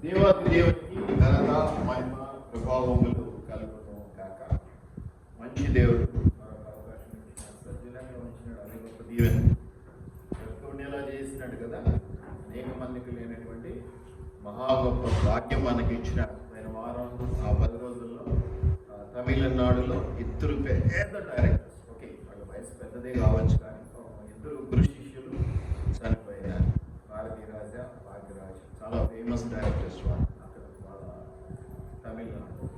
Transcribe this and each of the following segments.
దేవాది దేవునికి ఘనత మహిమ ప్రభావములు కలుగును కాక. మంచి దేవుడు మరొక అవకాశం ఇచ్చిన సజ్జనంగా ఉంచినాడు. అనే గొప్ప దీవెన ఉండేలా చేసినాడు కదా. అనేక మందికి లేనటువంటి మహా గొప్ప భాగ్యం మనకి ఇచ్చినాడు. పోయిన వారం ఆ 10 రోజుల్లో తమిళనాడులో ఇద్దరు పెద్ద డైరెక్టర్స్, ఓకే వాళ్ళ వయసు పెద్దదే కావచ్చు కానీ ఇద్దరు గురు శిష్యులు చనిపోయినారు. భారతీ రాజా, భాగ్యరాజ్, చాలా ఫేమస్ డైరెక్టర్స్ అక్కడ వాళ్ళ తమిళనాడు.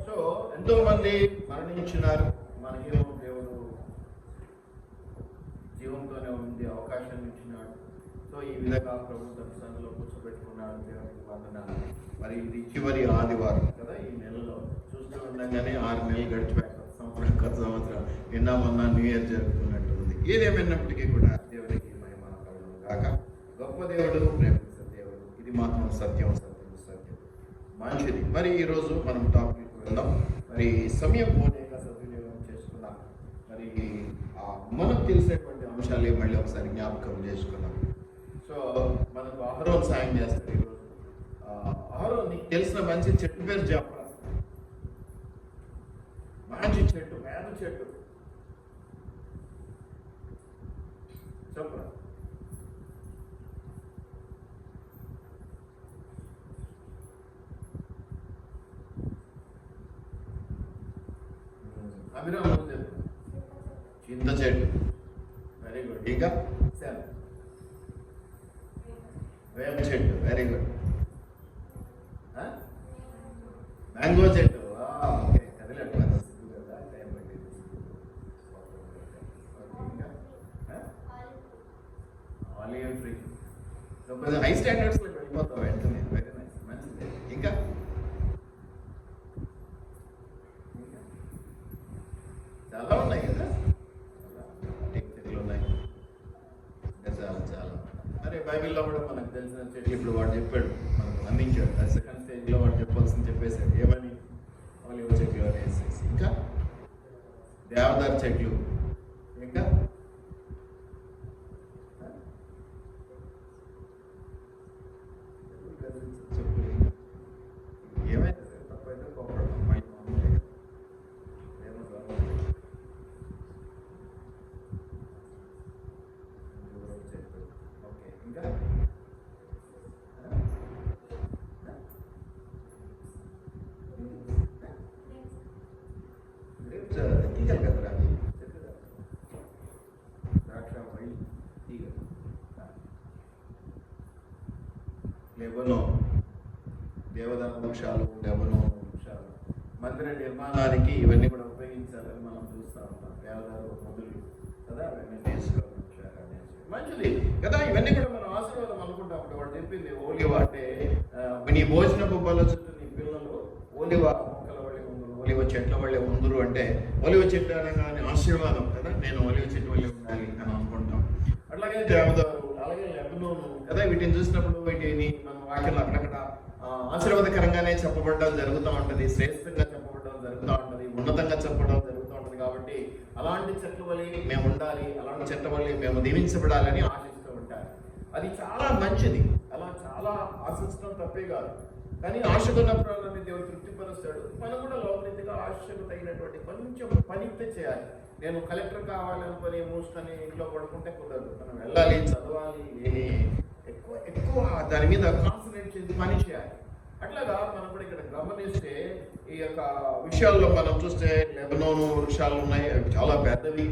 సో ఎంతో మంది మరణించినారు. మనకేమో దేవుడు జీవంతోనే ఉంది, అవకాశాన్ని ఇచ్చినాడు. సో ఈ విధంగా ప్రభుత్వం సంఘంలో కూర్చోబెట్టుకున్నాడు. దేవునికి వందనాలు. మరి ఇది చివరి ఆదివారం కదా ఈ నెలలో. చూస్తూ ఉండగానే 6 నెలలు గడిచిపోయాయి. కొత్త సంవత్సరం నిన్న మొన్న న్యూ ఇయర్ జరుగుతున్నట్టు ఉంది. ఏదేమైనప్పటికీ కూడా దేవుడికి మహిమ కలుగును గాక. గొప్ప దేవుడు, ప్రేమించే దేవుడు. ఇది మాత్రం సత్యం, సత్యం, సత్యం, మంచిది. మరి ఈరోజు మనం టాపిక్ వెళ్దాం. మరి సమయం పోలేక సద్వినియోగం చేసుకున్నాం. మరి మనకు తెలిసినటువంటి అంశాలే మళ్ళీ ఒకసారి జ్ఞాపకం చేసుకున్నాం. సో మనకు అహరోన్ సాయం చేస్తారు ఈరోజు. అహరోన్ నీకు తెలిసిన మంచి చెట్టు పేరు చెప్పరా? మంచి చెట్టు, వేద చెట్టు చెప్పరా? అభిరామ్ చెప్పు. చింత చెట్టు, వెరీ గుడ్. ఇంకా వేప చెట్టు, వెరీ గుడ్. మ్యాంగో చెట్టు, ఓకే కదిలేట్టు కదా, టైం పట్టింది. ఆలివ్ ట్రీ, కొంచెం హై స్టాండర్డ్స్లో వెళ్ళిపోతాం వెంటనే. వెరీ నైస్, మంచిది. ఇంకా చాలా ఉన్నాయి కదా, చెట్లు ఉన్నాయి ఇంకా చాలా చాలా. అరే బైబిల్లో కూడా మనకు తెలిసిన చెట్లు ఇప్పుడు వాడు చెప్పాడు, మనకు అందించాడు. అది సెకండ్ స్టేజ్లో వాడు చెప్పాల్సింది చెప్పేశాడు. ఏమని? ఆలివ్ చెట్లు అనేసి. ఇంకా దేవదారు చెట్లు, ఇంకా ఏమైతే తప్పైతే కోపడతాం. ఓకే ఇంకా తీగలు కదరా, ద్రాక్ష వైల్ తీగ. లెబనో దేవదారు వృక్షాలు, లెబనో వృక్షాలు మందిర నిర్మాణానికి ఇవన్నీ కూడా ఉపయోగించాలని మనం చూస్తూ ఉంటాం. దేవదారు మొదలు కదా, అవన్నీ తీసుకోవాలి మంచిది కదా. ఇవన్నీ కూడా మనం ఆశీర్వాదం అనుకుంటాం. వాడు చెప్పింది ఓలివ అంటే నీ భోజనపు బల్ల చుట్టూ నీ పిల్లలు ఓలివ మొక్కల వల్లే ఉందరు, ఒలివ చెట్ల వల్లే ఉందరు అంటే ఒలివ చెట్టు అనగానే ఆశీర్వాదం కదా. నేను ఒలివ చెట్టు వల్లే ఉండాలి అని అనుకుంటాం. అట్లాగే దేవదారు, అలాగే లెబనోను కదా. వీటిని చూసినప్పుడు వీటిని మన వాక్యంలో అక్కడక్కడ ఆశీర్వాదకరంగానే చెప్పబడడం జరుగుతూ ఉంటుంది, శ్రేష్టంగా చెప్పబడడం జరుగుతూ ఉంటుంది, ఉన్నతంగా చెప్పడం జరుగుతూ ఉంటుంది. కాబట్టి అలాంటి చెట్ల వల్ల మేము ఉండాలి, అలాంటి చెట్ల వల్ల మేము దీవించబడాలని ఆశిస్తూ ఉంటారు. అది చాలా మంచిది. అలా చాలా ఆశించడం తప్పే కాదు. కానీ ఆశకున్న ప్రాణాన్ని దేవుడు తృప్తిపరుస్తాడు. మనం కూడా లోపలిగా ఆశకు తగినటువంటి కొంచెం పనితే చేయాలి. నేను కలెక్టర్ కావాలనుకొని మూసుకొని ఇంట్లో పడుకుంటే కుదరదు. మనం వెళ్ళాలి, చదవాలి, ఎక్కువ ఎక్కువ దాని మీద కాన్సన్ట్రేట్ చేసి పని చేయాలి. అట్లాగా మనం కూడా ఇక్కడ గమనిస్తే ఈ యొక్క విషయాల్లో మనం చూస్తే లెబనోను వృక్షాలు ఉన్నాయి, అవి చాలా పెద్దవి.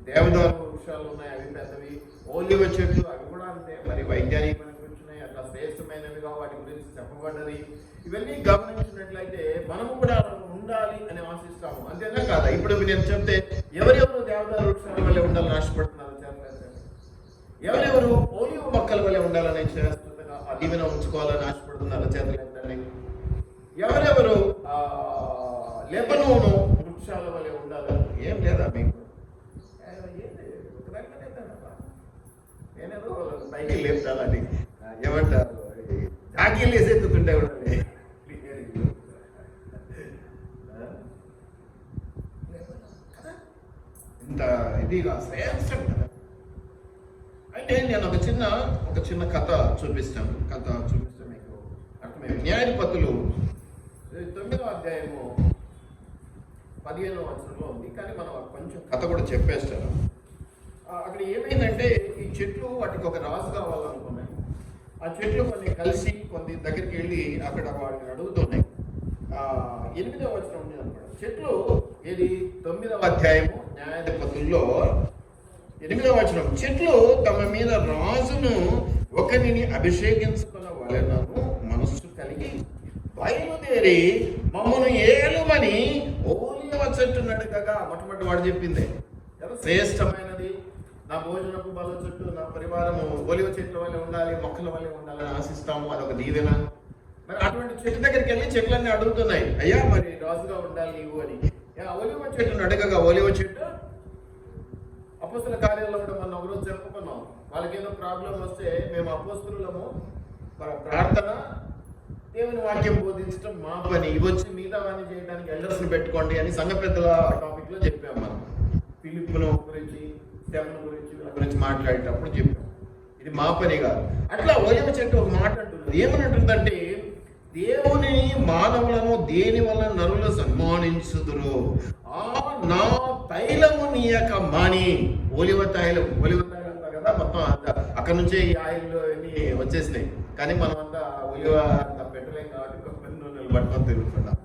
దేవదారు వృక్షాలు ఉన్నాయి, అవి పెద్దవి. ఓలివ చెట్లు, అవి కూడా అంతే. మరి వైజ్ఞానిక వచ్చినాయి, అట్లా శ్రేష్టమైనవిగా వాటి గురించి చెప్పబడ్డది. ఇవన్నీ గమనించినట్లయితే మనము కూడా ఉండాలి అని ఆశిస్తాము. అంతేనా కాదా? ఇప్పుడు నేను చెప్తే ఎవరెవరు దేవదారు వృక్షాల వల్లే ఉండాలని ఆశపడుతున్నారు? ఎవరెవరు ఓలివ మొక్కల వల్లే ఉండాలని చేస్తున్నగా ఆ దీవెన ఉంచుకోవాలని ఆశపడుతున్నారు? చేతలేదండి. ఎవరెవరు లెబనోను వృక్షాల వల్లే ఉండాలని? ఏం లేదా మీకు? నేనేదో పైకి లేపుతాలని ఏమంటారు, జాకీలు వేసేస్తుంటే ఉండాలి. ఇంత ఇదిగా శ్రేష్టం కదా. అయితే నేను ఒక చిన్న కథ చూపిస్తాను. మీకు మేము న్యాయాధిపతులు 9వ అధ్యాయము 15వ వచనంలో ఉంది, కానీ మనం కొంచెం కథ కూడా చెప్పేస్తాను. అక్కడ ఏమైందంటే ఈ చెట్లు వాటికి ఒక రాజు కావాలనుకున్నాయి. ఆ చెట్లు కొన్ని కలిసి కొన్ని దగ్గరికి వెళ్ళి అక్కడ వాటిని అడుగుతున్నాయి. 8వ వచనం ఉంది అనమాట. చెట్లు ఇది 9వ అధ్యాయము న్యాయాధిపతుల్లో 8వ వచనం. చెట్లు తమ మీద రాజును ఒకరిని అభిషేకించుకున్న వలెనను మనస్సు కలిగి బయలుదేరి మమ్మను ఏలుమని ఓలివ చెట్టు నడుకగా మొట్టమొదటి వాడు చెప్పిందే శ్రేష్టమైనది నా భోజనపు బల చెట్టు, నా పరివారము ఒలివ చెట్ల వల్ల ఉండాలి, మొక్కల వల్ల ఉండాలని ఆశిస్తాము, అదొక దీవెన. మరి అటువంటి చెట్టు దగ్గరికి వెళ్ళి చెట్లన్నీ అడుగుతున్నాయి, అయ్యా మరి రాజుగా ఉండాలి నీవు అని. ఒలివ చెట్టును అడగగా ఒలివ చెట్టు అపోస్తుల కార్యాలలో కూడా మనం ఒకరోజు చెప్పుకున్నాం. వాళ్ళకి ఏదో ప్రాబ్లం వస్తే మేము అపోస్తులము ప్రార్థన దేవుని వాక్యం బోధించడం మా పని, ఇవి వచ్చి మిగతా పని చేయడానికి ఎల్డర్స్ని పెట్టుకోండి అని సంఘ పెద్దల టాపిక్లో చెప్పాం. మనం ఫిలిప్పును గురించి స్టెఫెను గురించి వీళ్ళ గురించి మాట్లాడేటప్పుడు చెప్పాం ఇది మా పని కాదు. అట్లా ఒలివ చెట్టు ఒక మాట అంటున్నది. ఏమని అంటుందంటే, దేవుని మానవులను దేని వల్ల నరులు సన్మానించుదురు, నా తైలము నీయక మాని. ఒలివ తైలం అంటారు కదా, మొత్తం అక్కడ నుంచే ఈ ఆయిల్ అన్ని వచ్చేసినాయి. కానీ మనం అంతా ఒలివ పెట్టలేం కాబట్టి కొన్ని నూనెలు పట్టుకొని తిరుగుతున్నాం.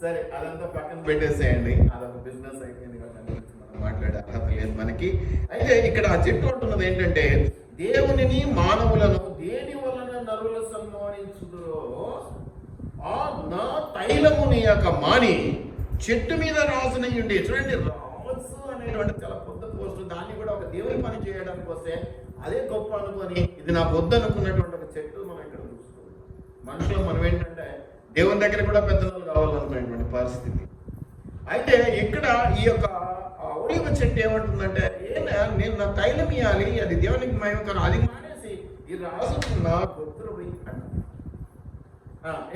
సరే, అదంతా పక్కన పెట్టేసేయండి, అదొక బిజినెస్ అయిపోయింది కదా, మనం మాట్లాడే అర్హత లేదు మనకి. అయితే ఇక్కడ ఆ చెట్టు అంటున్నది ఏంటంటే, దేవునిని మానవులను దేని వలన నరులు సన్మానించుదురో నా తైలముని యొక్క మాని చెట్టు మీద రాజునయ్యుండి. చూడండి, రాజు అనేటువంటి చాలా పెద్ద పోస్ట్, దాన్ని కూడా ఒక దేవుని పని చేయడానికి వస్తే అదే గొప్ప అనుకొని ఇది నా పొద్దు అనుకున్నటువంటి ఒక చెట్టు మనం ఇక్కడ చూస్తున్నాం. మనుషులు మనం ఏంటంటే దేవుని దగ్గర కూడా పెద్దలు కావాలనుకునేటువంటి పరిస్థితి. అయితే ఇక్కడ ఈ యొక్క ఒలివ చెట్టు ఏమంటుందంటే, నేను నా తైలం ఇవ్వాలి, అది దేవునికి మహిమ కాదు, అది మానేసి ఈ రాజు నా పుత్రుడు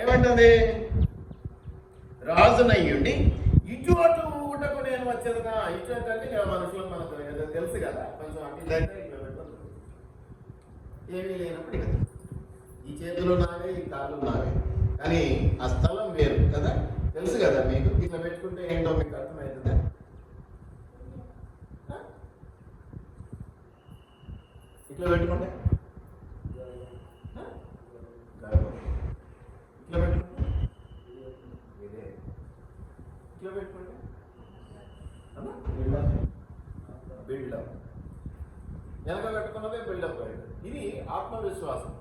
ఏమంటుంది, రాజునయ్యుండి ఇటు అటు ఊటకు నేను వచ్చేదిగా. ఇటు అటు అంటే మనుషులు మనకు తెలుసు కదా, కొంచెం అటు ఏమీ లేనప్పుడు కదా, ఈ చేతులు నావే ఈ కాళ్ళు నావే, కానీ ఆ స్థలం వేరు కదా, తెలుసు కదా మీకు. ఇట్లా పెట్టుకుంటే ఏంటో మీకు అర్థమవుతుందా? ఇట్లా పెట్టుకుంటే ఇట్లా పెట్టుకుంటే ఇట్లా పెట్టుకుంటే బిల్డప్, వెనక పెట్టుకున్నదే బిల్డప్. ఇది ఆత్మవిశ్వాసం,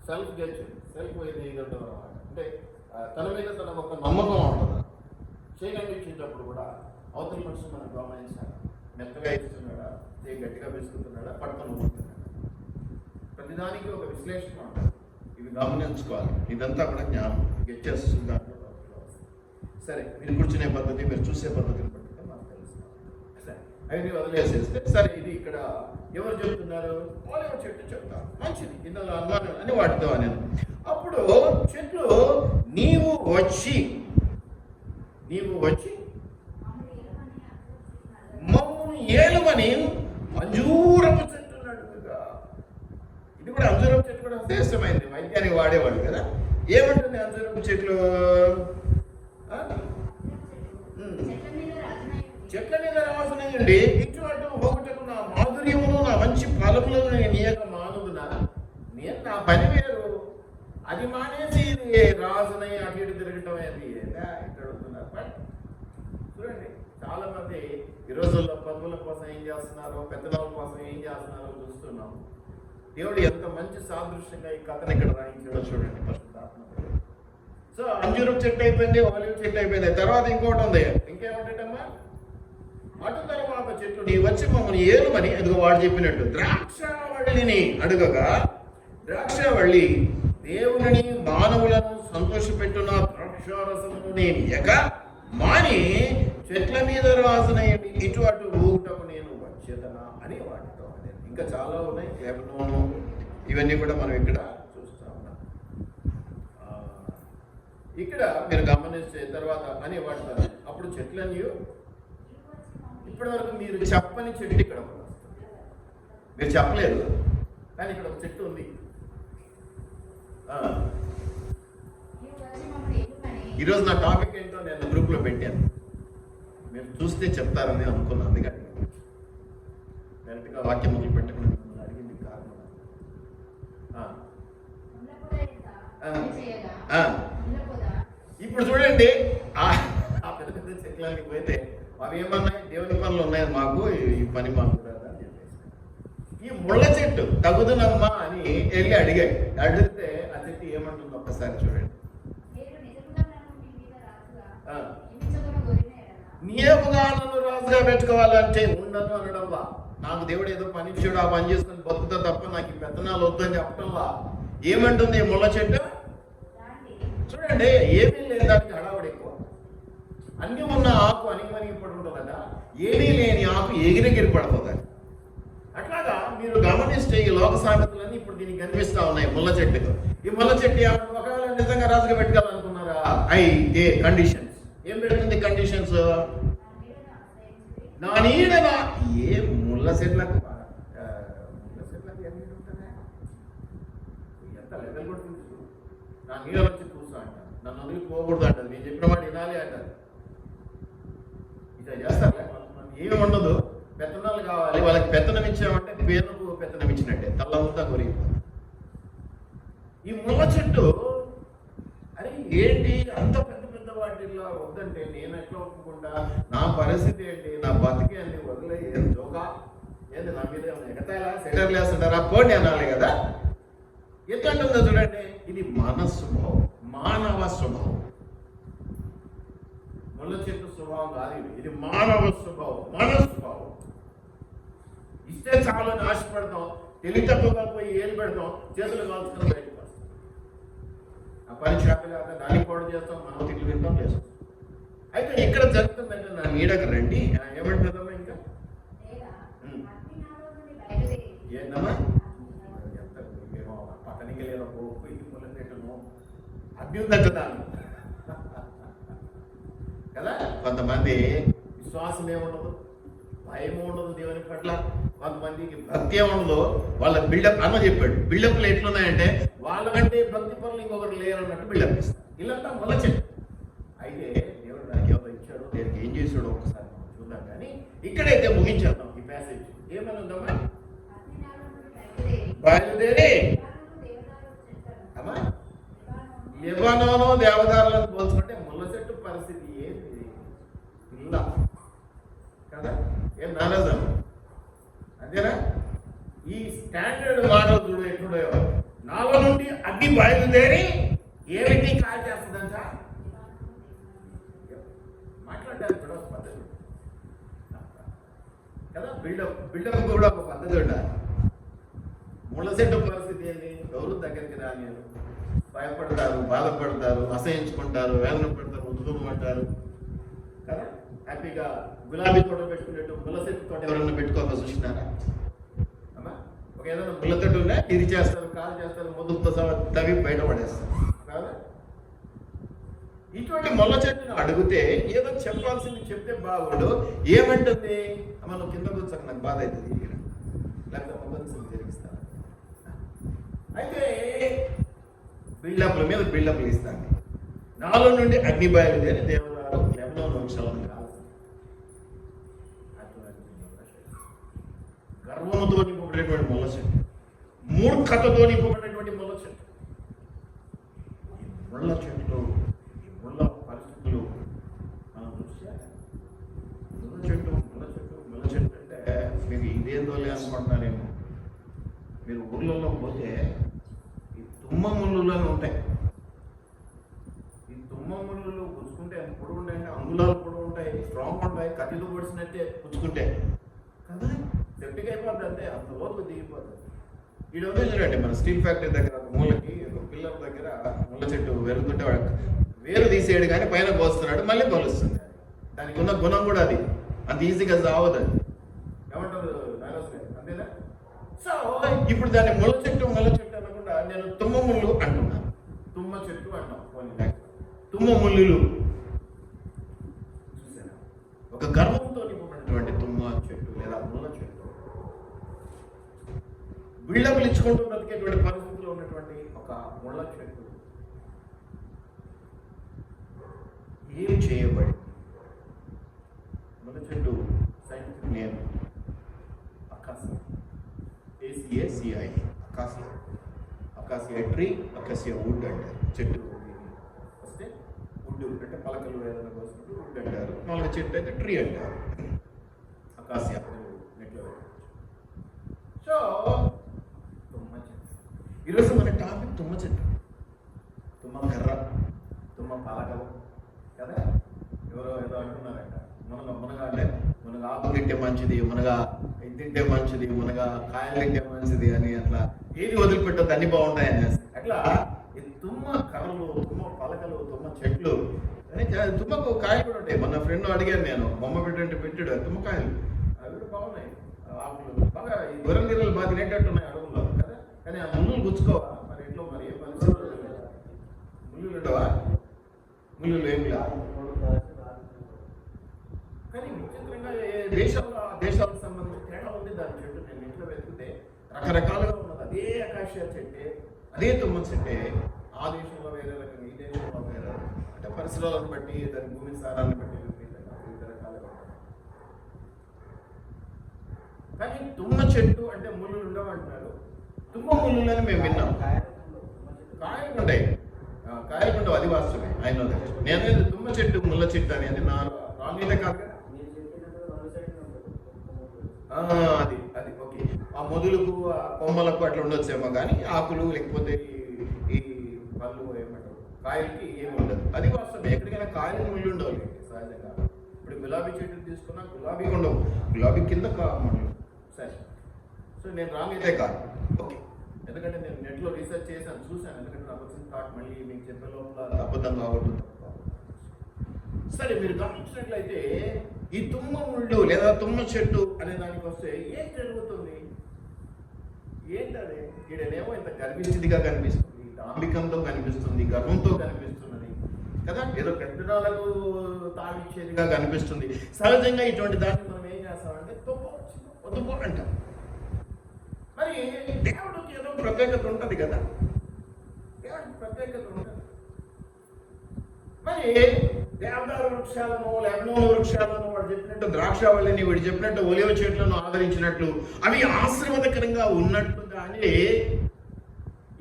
సెల్ఫ్ గెచ్చింగ్, సెల్ఫ్ ఇది ఉంటుంది అన్నమాట. అంటే తన మీద తన ఒక నమ్మకం ఉంటుంది. చేయగలిగించేటప్పుడు కూడా అవతల మనిషి మనం గమనించాలి, మెత్తగా ఇస్తున్నాడా, గట్టిగా వేసుకుంటున్నాడా, పట్టుకొని పోతున్నాడా, ప్రతిదానికి ఒక విశ్లేషణ ఉంటుంది. ఇవి గమనించుకోవాలి. ఇదంతా కూడా జ్ఞానం గెచ్చేస్తుంది దాంట్లో. సరే, మీరు కూర్చునే పద్ధతి, మీరు చూసే పద్ధతిని బట్టి మనకు తెలుస్తుంది. సరే, అవి వదిలేసేస్తే సరే, ఇది ఇక్కడ ఎవరు చెప్తున్నారు? ఒలివ చెట్టు చెప్తారు, మంచిది, ఇందులో అనుమానం అని వాటితో నేను. అప్పుడు చెట్లు నీవు వచ్చి మమ్మల్ని ఏలుమని అంజూరపు చెట్టు నడుగుగా. ఇది కూడా అంజూరపు చెట్టు కూడా శ్రేష్టమైంది, వైద్యానికి వాడేవాడు కదా. ఏమంటుంది అంజూరపు చెట్లు? చెట్ల మీద రాసునయ్యండి, ఇటు అటు ఒకటకు నా మాధుర్యమును నా మంచి ఫలములను నేను ఇయ్యక మానుదునా. నేను నా పని వేరు, అది మానేసి ఇది రాజునై అటు ఇటు తిరగటం అది ఇక్కడ అడుగుతున్నారు. బట్ చూడండి, చాలా మంది ఈ రోజుల్లో పదవుల కోసం ఏం చేస్తున్నారో, పెద్దల కోసం ఏం చేస్తున్నారో చూస్తున్నాం. దేవుడు ఎంత మంచి సాదృశ్యంగా ఈ కథను ఇక్కడ రాయించాడో చూడండి. పరిశుద్ధాత్మ. సో అంజూరపు చెట్టు అయిపోయింది, ఒలివ చెట్టు అయిపోయింది, తర్వాత ఇంకోటి ఉంది. ఇంకేమంటాడమ్మా? అటు తర్వాత చెట్లు నీ వచ్చి మమ్మల్ని ఏలుమని, అదిగో వాడు చెప్పినట్టు ద్రాక్షావళిని అడుగగా, ద్రాక్షావళి దేవుని మానవులను సంతోషపెట్టున్న ద్రాక్షారసమును నేను ఇయ్యక మాని చెట్ల మీద రాసునయ్యండి, ఇటు అటు ఊటకు నేను వచ్చేదనా అని వాటితో. ఇంకా చాలా ఉన్నాయి, లెబనోను, ఇవన్నీ కూడా మనం ఇక్కడ చూస్తా ఉన్నాం. ఇక్కడ మీరు గమనిస్తే తర్వాత అని వాడతారు. అప్పుడు చెట్లన్నీ ఇప్పటి వరకు మీరు చెప్పని చెట్టు ఇక్కడ మీరు చెప్పలేదు, కానీ ఇక్కడ ఒక చెట్టు ఉంది. ఈరోజు నా టాపిక్ ఏంటో నేను గ్రూప్లో పెట్టాను, మీరు చూస్తే చెప్తారని అనుకున్నాను. అందుకని డైరెక్ట్గా వాక్యం మొదలు పెట్టకుండా మిమ్మల్ని అడిగింది కారణం. ఇప్పుడు చూడండి, ఆ పెద్ద పెద్ద చెట్లకి పోతే అవి ఏమన్నాయి, దేవుని పనులు ఉన్నాయి మాకు, ఈ పని మాకు కదా అని చెప్పేసి. ఈ ముళ్ళ చెట్టు తగుదునమ్మా అని వెళ్ళి అడిగితే ఆ చెట్టు ఏమంటుందో ఒక్కసారి చూడండి. నీవుగా నన్ను రాజుగా పెట్టుకోవాలంటే ఉండను అనడంలా, నాకు దేవుడు ఏదో పని ఇచ్చాడు, ఆ పని చేసుకుని బతుకుతా తప్ప నాకు ఈ పెత్తనాలు వద్దని చెప్పడంలా ఏమంటుంది ఈ ముళ్ళ చెట్టు? చూడండి, ఏమీ లేదు, దానికి హడావుడు ఎక్కువ. అన్ని ఉన్న ఆకు అణిగిమణిగి పడి ఉంటుంది కదా, ఏమీ లేని ఆకు ఎగిరెగిరి పడుతుంది. అట్లాగా మీరు గమనిస్తే ఈ లోక సామెతలన్నీ ఇప్పుడు దీనికి కనిపిస్తా ఉన్నాయి ముళ్ళ చెట్టుకు. ఈ ముళ్ళ చెట్టు ఒకవేళ నిజంగా రాజుగా పెట్టుకోవాలనుకున్నారా, అయితే కండిషన్స్ ఏం పెడుతుంది? కండిషన్స్ నా నీడన ఏ ముళ్ళ చెట్లకు ఎంత లెవెల్ కొడుతుంది. నా నీడ వచ్చి కూర్చో అంటారు, నన్ను వదిలి పోకూడదు అంటారు, నేను చెప్పిన మాట వినాలి అంటారు. ఇట్లా చేస్తారు కొంతమంది. ఏమి ఉండదు, పెత్తనాలు కావాలి వాళ్ళకి. పెత్తనం ఇచ్చామంటే పేరుకు పెత్తనం ఇచ్చినట్టే, తల్లంతా కొరిగిపోతుంది. ఈ ముళ్ళ చెట్టు అరే ఏంటి అంత పెద్ద పెద్ద వాటిల్లో వద్దంటే నేను ఎట్లా ఒప్పుకుంటా? నా పరిస్థితి ఏంటి? నా బతికే అన్ని వదిలే, ఏం జోగా ఏంటి నా మీద ఎగతాయిలా సెటర్లు వేస్తుంటారా? పోటీ అనాలి కదా. ఎట్లంటుందో చూడండి, ఇది మన స్వభావం, మానవ స్వభావం. ముళ్ళ చెట్టు స్వభావం కాదు ఇది మానవ స్వభావం, మన స్వభావం. ఇస్తే చాలా ఆశపడతాం, తెలివి తక్కువగా పోయి ఏలు పెడతాం, చేతులు కాల్చుకుని బయటకు వస్తాం. ఆ పని చేతలేక దానికి కూడా చేస్తాం, మనం తిట్లు వింటాం, చేస్తాం. అయితే ఇక్కడ జరుగుతుందంటే నా నీడకు రండి ఏమంటుందమ్మా? ఇంకా ఏందమ్మా? ఎంత ఏమో పక్కనికి లేదా పోకు, ఇది ముళ్ళ చెట్టును అగ్ని ఉందంట దాన్ని కదా. కొంతమంది విశ్వాసం ఏముండదు, భయం ఉండదు దేవుని పట్ల. కొంతమందికి భక్తి ఏముండదు, వాళ్ళ బిల్డప్ అన్న చెప్పాడు. బిల్డప్లు ఎట్లున్నాయంటే వాళ్ళకంటే భక్తి పనులు ఇంకొకరు లేరన్నట్టు బిల్డప్ ఇస్తారు. ఇల్లంతా ముళ్ళ చెట్టు. అయితే దేవుడు నాకు ఎవరు ఇచ్చాడో, దేవుడికి ఏం చేశాడో ఒకసారి మనం చూద్దాం. కానీ ఇక్కడైతే ముగించేద్దాం ఈ ప్యాసేజ్. ఏమని ఉందమ్మా? బయలుదేరి అమ్మా లెబానోను దేవదారులను పోల్చుకుంటే ముళ్ళ చెట్టు పరిస్థితి ఏంటి? ఇలా కదా, ఏం నారాజం అంతేనా? ఈ స్టాండర్డ్ మాటలు చూడు ఎట్లుండో. నాలో నుండి అగ్ని బయలుదేరి ఏమిటి కాల్ చేస్తుందంట మాట్లాడడానికి కూడా ఒక పద్ధతి కదా. బిల్డప్ కూడా ఒక పద్ధతి ఉండాలి. ముళ్ళ చెట్టు పరిస్థితి ఏంటి? ఎవరు దగ్గరికి రానియరు, భయపడతారు, బాధపడతారు, అసహించుకుంటారు, వేదన పడతారు, ఉద్దుమంటారు కదా. హ్యాపీగా గులాబీ తోట పెట్టుకునేట్టు ముళ్ళ చెట్టు తోట ఎవరన్నా పెట్టుకోక చూసినారా అమ్మా? ఒక ఏదైనా ముళ్ళ తోట ఉన్నా ఇది చేస్తారు, కాలు చేస్తారు, ముద్దుతో తవ్వి బయటపడేస్తారు కదా. ఇటువంటి ముళ్ళ చెట్టును అడిగితే ఏదో చెప్పాల్సింది చెప్తే బాగుండు. ఏమంటుంది? మనం కింద కూర్చొని నాకు బాధ అవుతుంది, లేకపోతే మొదలు జరిగిస్తాను. అయితే బిల్డప్ల మీద బిల్డప్లు ఇస్తాను. నాలో నుండి అగ్ని బయలుదేరి దేవదారు లెబానోను వంశాలను కాదు. గర్వముతో నింపబడినటువంటి ముళ్ళ చెట్టు, మూర్ఖతతో నింపబడినటువంటి ముళ్ళ చెట్టు. ఈ ముళ్ళ చెట్లు, ఈ ముళ్ళ పరిస్థితులు మనం చూస్తే ముళ్ళ చెట్టు అంటే మీకు ఇదేందో అనుకుంటున్నారేమో. మీరు ఊళ్ళల్లో పోతే ఈ తుమ్మ ముళ్ళులను ఉంటాయి. ఈ తుమ్మ ముళ్ళు పుచ్చుకుంటే ఎంత పొడవు ఉంటాయంటే అంగుళాలు పొడవు ఉంటాయి, స్ట్రాంగ్ ఉంటాయి, కత్తితో పొడిచినట్టే పుచ్చుకుంటే కదా. సెప్టిక్ అయిపోద్ది అంతే, అంత లోతుకు దిగిపోతుంది. ఈడ చూడండి, మన స్టీల్ ఫ్యాక్టరీ దగ్గర మూలకి పిల్లల దగ్గర ముళ్ళ చెట్టు వెళ్తుంటే వాడు వేరు తీసేయడు కానీ పైన కోస్తున్నాడు, మళ్ళీ కొలుస్తుంది. దానికి ఉన్న గుణం కూడా అది అంత ఈజీగా సావదు. అది ఏమంటారు నారాజు గారు, అంతేనా? సో ఇప్పుడు దాన్ని ముళ్ళ చెట్టు అనకుండా నేను తుమ్మ ముళ్ళు అంటున్నాను. తుమ్మ చెట్టు అంటాం, తుమ్మ ముళ్ళు. చూసారా? ఒక గర్వంతో నింపబడినటువంటి తుమ్మ చెట్టు లేదా ముళ్ళ చెట్టు బిల్డప్లు ఇచ్చుకుంటూ బ్రతికేటువంటి పరిస్థితిలో ఉన్నటువంటి ఒక ముళ్ళ చెట్టు ఏం చేయబడింది? ముళ్ళ చెట్టు scientific name acacia, ACACIA, acacia. Acacia tree, acacia wood అంటారు. చెట్టు వస్తే వుడ్ అంటే పలకలు ఏదైనా కోసుకుంటూ వుడ్ అంటారు. మామూలుగా చెట్టు అయితే ట్రీ అంటారు. అకాసియా నెట్లో. సో తుమ్మ చెట్టు. ఈరోజు మన టాపిక్ తుమ్మ చెట్టు, తుమ్మ కర్ర, తుమ్మ పలకలు కదా. ఎవరో ఏదో అంటున్నారంట, మునగా అంటే మునగా ఆకులు తింటే మంచిది, మునగా ఇది తింటే మంచిది, మునగా కాయలు తింటే మంచిది అని, అట్లా ఏది వదిలిపెట్టద్దు, అన్ని బాగుంటాయని. అట్లా ఈ తుమ్మ కర్రలు, తుమ్మ పలకలు, తుమ్మ చెట్లు అని, తుమ్మకు కాయలు కూడా ఉంటాయి. మన ఫ్రెండ్ అడిగాను నేను, బొమ్మ పెట్టంటే పెట్టాడు, తుమ్మకాయలు అవి కూడా బాగున్నాయి. ఆకులు బాగా ఈ గొర్రెల గిర్రెలు బాగా తినేటట్టు ఉన్నాయి అడవుల్లో కదా. కానీ ఆ ముళ్ళు గుచ్చుకోవా మరి ఇంట్లో, మరి ఏ పరిస్థితులు ముళ్ళు ఉండవా? ముళ్ళు ఏం లేదు. కానీ విచిత్రంగా దేశాలకు సంబంధించిన తేడా ఉంది. దాని చెట్టు నేను ఇంట్లో వెతికితే రకరకాలుగా ఉన్నది. అదే అకాసియా చెట్టే, అదే తుమ్మ చెట్టే, ఆ దేశంలో వేరే రకంగా, ఈ దేశంలో వేరే, అంటే పరిసరాలను బట్టి, దాని భూమి సారాన్ని బట్టి వివిధ రకాలుగా ఉంటుంది. కానీ తుమ్మ చెట్టు అంటే ముళ్ళు ఉండవు అంటున్నారు. తుమ్మ ముళ్ళని మేము విన్నాం. కాయలు ఉంటాయి, కాయలు ఉండవు, అది వాస్తవమే. ఆయన నేను తుమ్మ చెట్టు ముళ్ళ చెట్టు అని, అది నా రాంగ్ కాదు. అది అది ఓకే. ఆ మొదలుకు, ఆ కొమ్మలకు అట్లా ఉండొచ్చేమో, కానీ ఆకులు లేకపోతే ఈ పళ్ళు ఏమంటారు, కాయలకి ఏమి ఉండదు, అది వాస్తవం. ఎక్కడికైనా కాయలు ముళ్ళు ఉండవు సహజంగా. ఇప్పుడు గులాబీ చెట్టు తీసుకున్నా గులాబీకి ఉండవు, గులాబీ కింద ముళ్ళు. సరే, సో నేను రాంగ్ అయితే కాదు, ఓకే. ఎందుకంటే నేను నెట్లో రీసెర్చ్ చేశాను, చూశాను. ఎందుకంటే నాకు వచ్చిన థాట్ మళ్ళీ మీకు చెప్పే లోపల అబద్ధం కావద్దు. సరే, మీరు గమనించినట్లయితే ఈ తుమ్మ ముళ్ళు లేదా తుమ్మ చెట్టు అనే దానికి వస్తే ఏం జరుగుతుంది? ఏంటది? ఈడనేమో ఇంత గర్భిష్టిగా కనిపిస్తుంది, డాంబికంతో కనిపిస్తుంది, గర్వంతో కనిపిస్తున్నది కదా, ఏదో కట్టడాలకు తాగిచ్చేదిగా కనిపిస్తుంది. సహజంగా ఇటువంటి దాన్ని మనం ఏం చేస్తామంటే వద్దుపో అంటాం. మరి దేవుడికి ఏదో ప్రత్యేకత ఉంటుంది కదా, దేవుడికి ప్రత్యేకత ఉంటుంది. మరి దేవదారు వృక్షాలను, లెబనోను వృక్షాలను వాడు చెప్పినట్టు ద్రాక్షావళిని, వీడు చెప్పినట్టు ఒలివ చెట్లను ఆదరించినట్లు, అవి ఆశీర్వాదకరంగా ఉన్నట్లుగానే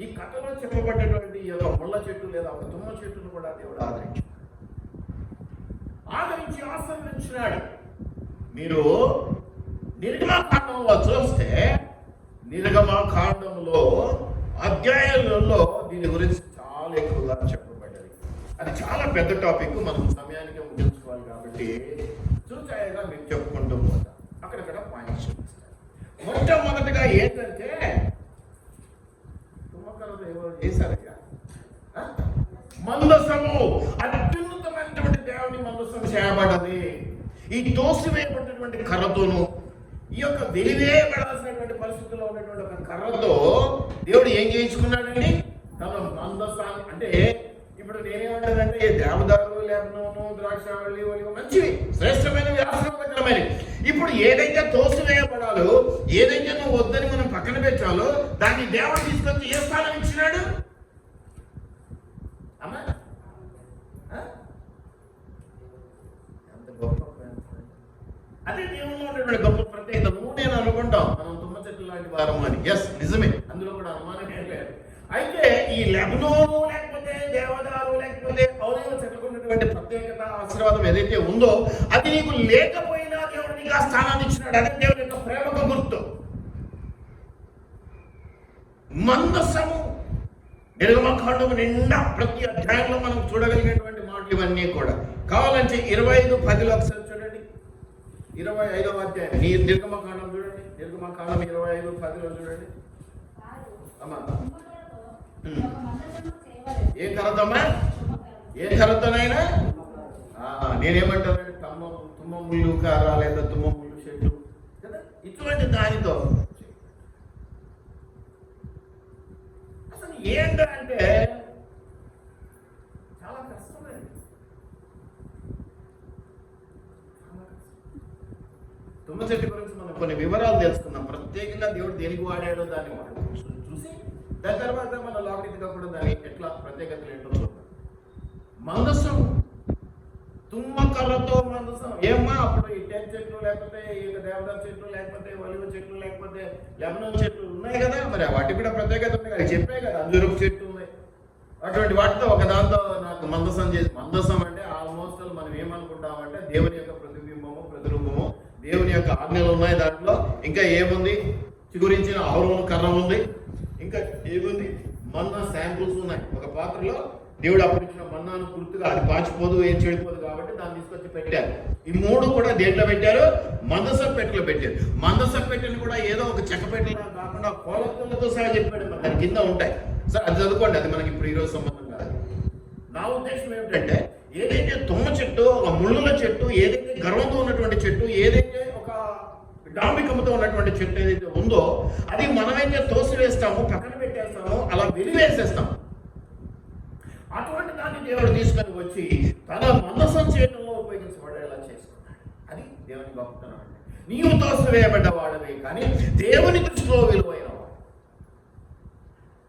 ఈ కథలో చెప్పబడ్డటువంటి ఏదో ముళ్ళ చెట్టు లేదా ఒక తుమ్మ చెట్టును కూడా దేవుడు ఆదరించి ఆశీర్వదించినాడు. మీరు నిర్గమకాండంలో చూస్తే, నిర్గమకాండంలో అధ్యాయాలలో దీని గురించి చాలా ఎక్కువగా చెప్పబడ్డది. అది చాలా పెద్ద టాపిక్, మనం సమయానికి ముగించుకోవాలి కాబట్టి చూసాయిగా మీకు చెప్పుకుంటూ పోతాం. అక్కడక్కడ పాయింట్స్ చూపిస్తారు. మొట్టమొదటిగా ఏంటంటే తుమ్మకలు ఏవో చేశారయ్యా, మందసము, అత్యున్నతమైనటువంటి దేవుని మందసం చేయబడ్డది. ఈ తోసివేయబడినటువంటి కర్రతోను, ఈ యొక్క వెలివేయబడాల్సినటువంటి పరిస్థితుల్లో ఉన్నటువంటి ఒక కర్రతో దేవుడు ఏం చేయించుకున్నాడండి? తన మందసాన్ని. అంటే ఇప్పుడు నేనేమంటానంటే, దేవదారు, లెబనోను, ద్రాక్షావళి, ఒలివ మంచివి, శ్రేష్టమైనవి, ఆశీర్వాదకరమైనవి. ఇప్పుడు ఏదైతే తోసివేయబడాలో, ఏదైతే నువ్వు వద్దని మనం పక్కన పెట్టాలో, దాన్ని దేవుడు తీసుకొచ్చి ఏ స్థానం ఇచ్చినాడు? అమ్మా, ఎంత గొప్ప, అదే దేవుల్లో ఉన్నటువంటి గొప్ప ప్రత్యేకత. నువ్వు నేను అనుకుంటాం మనం తుమ్మ చెట్టు లాంటి వారం అని. ఎస్, నిజమే, అందులో కూడా అనుమానం ఏం లేదు. అయితే ఈ లెబనోను లేకపోతే దేవదారు లేకపోతే ఒలివ చెట్టుకు ఉన్నటువంటి ప్రత్యేకత, ఆశీర్వాదం ఏదైతే ఉందో, అది నీకు లేకపోయినా దేవుడు నీకు ఆ స్థానాన్ని ఇచ్చినాడు. అదే దేవుడి యొక్క ప్రేమకు గుర్తు. మందసము, నిర్గమకాండము నిండా ప్రతి అధ్యాయంలో మనం చూడగలిగినటువంటి మాటలు ఇవన్నీ కూడా. కావాలంటే 25:10 ఒకసారి చూడండి. 25వ అధ్యాయం నిర్గమకాండం చూడండి. నిర్గమకాండం 25:10 చూడండి. అమ్మా, ఏ కరతమ్మా? ఏ కరతనైనా నేనేమంటానంటే తుమ్మ ముళ్ళు కార లేదా తుమ్మ ముళ్ళు చెట్టు కదా, ఇటువంటి దానితో అసలు ఏంటంటే చాలా కష్టమైంది. తుమ్మ చెట్టు గురించి మనం కొన్ని వివరాలు తెలుసుకున్నాం. ప్రత్యేకంగా దేవుడు దేనికి వాడాడో దాన్ని చూసి దాని తర్వాత మన లోపలికి కూడా దాని ఎట్లా ప్రత్యేకతలు ఏంటో చూద్దాం. మందసం తుమ్మకర్రతో మందసం. ఏమ్మా అప్పుడు ఈ టెన్ చెట్లు లేకపోతే ఈ దేవదారు చెట్లు లేకపోతే ఒలివ చెట్లు లేకపోతే లెబనోన్ చెట్లు ఉన్నాయి కదా, మరి వాటికి కూడా ప్రత్యేకత ఉంది కదా, చెప్పే కదా అంజూరపు చెట్టు ఉంది. అటువంటి వాటితో ఒక దాంతో నాకు మందసం చేసి, మందసం అంటే ఆల్మోస్ట్ మనం ఏమనుకుంటామంటే దేవుని యొక్క ప్రతిబింబము ప్రతిరూపము, దేవుని యొక్క ఆజ్ఞలు ఉన్నాయి దాంట్లో. ఇంకా ఏముంది, చిగురించిన ఆవురము కర్ర ఉంది, ఇంకా ఏముంది, మన్నా శాంపుల్స్ ఉన్నాయి. ఒక పాత్రలో దేవుడు అప్పుడు ఇచ్చిన మన్నాను గుర్తుగా, అది పాచిపోదు ఏం చెడిపోదు కాబట్టి దాన్ని తీసుకొచ్చి పెట్టారు. ఈ మూడు కూడా దేంట్లో పెట్టారు, మందసం పెట్టెలో పెట్టారు. మందసం పెట్టెను కూడా ఏదో ఒక చెక్క పెట్టెలా కాకుండా కోలతో సహా చెప్పాడు, దాని కింద ఉంటాయి. సార్ అది చదువుకోండి, అది మనకి ఇప్పుడు ఈరోజు సంబంధం కాదు. నా ఉద్దేశం ఏమిటంటే, ఏదైతే తుమ్మ చెట్టు, ఒక ముళ్ళుల చెట్టు, ఏదైతే గర్వంతో ఉన్నటువంటి చెట్టు, ఏదైతే ఒక డాంబికముతో ఉన్నటువంటి చెట్టు ఏదైతే ఉందో, అది మనమైతే తోసివేస్తాము, పక్కన పెట్టేస్తాము, అలా వెలివేసేస్తాము. అటువంటి దాన్ని దేవుడు తీసుకొని వచ్చి తన మందసం చేయడంలో ఉపయోగించబడేలా చేసుకున్నాడు. అది దేవుని గొప్పతనం. అంటే నీవు తోసివేయబడ్డవాడవే కానీ దేవుని దృష్టిలో విలువైన వాడు.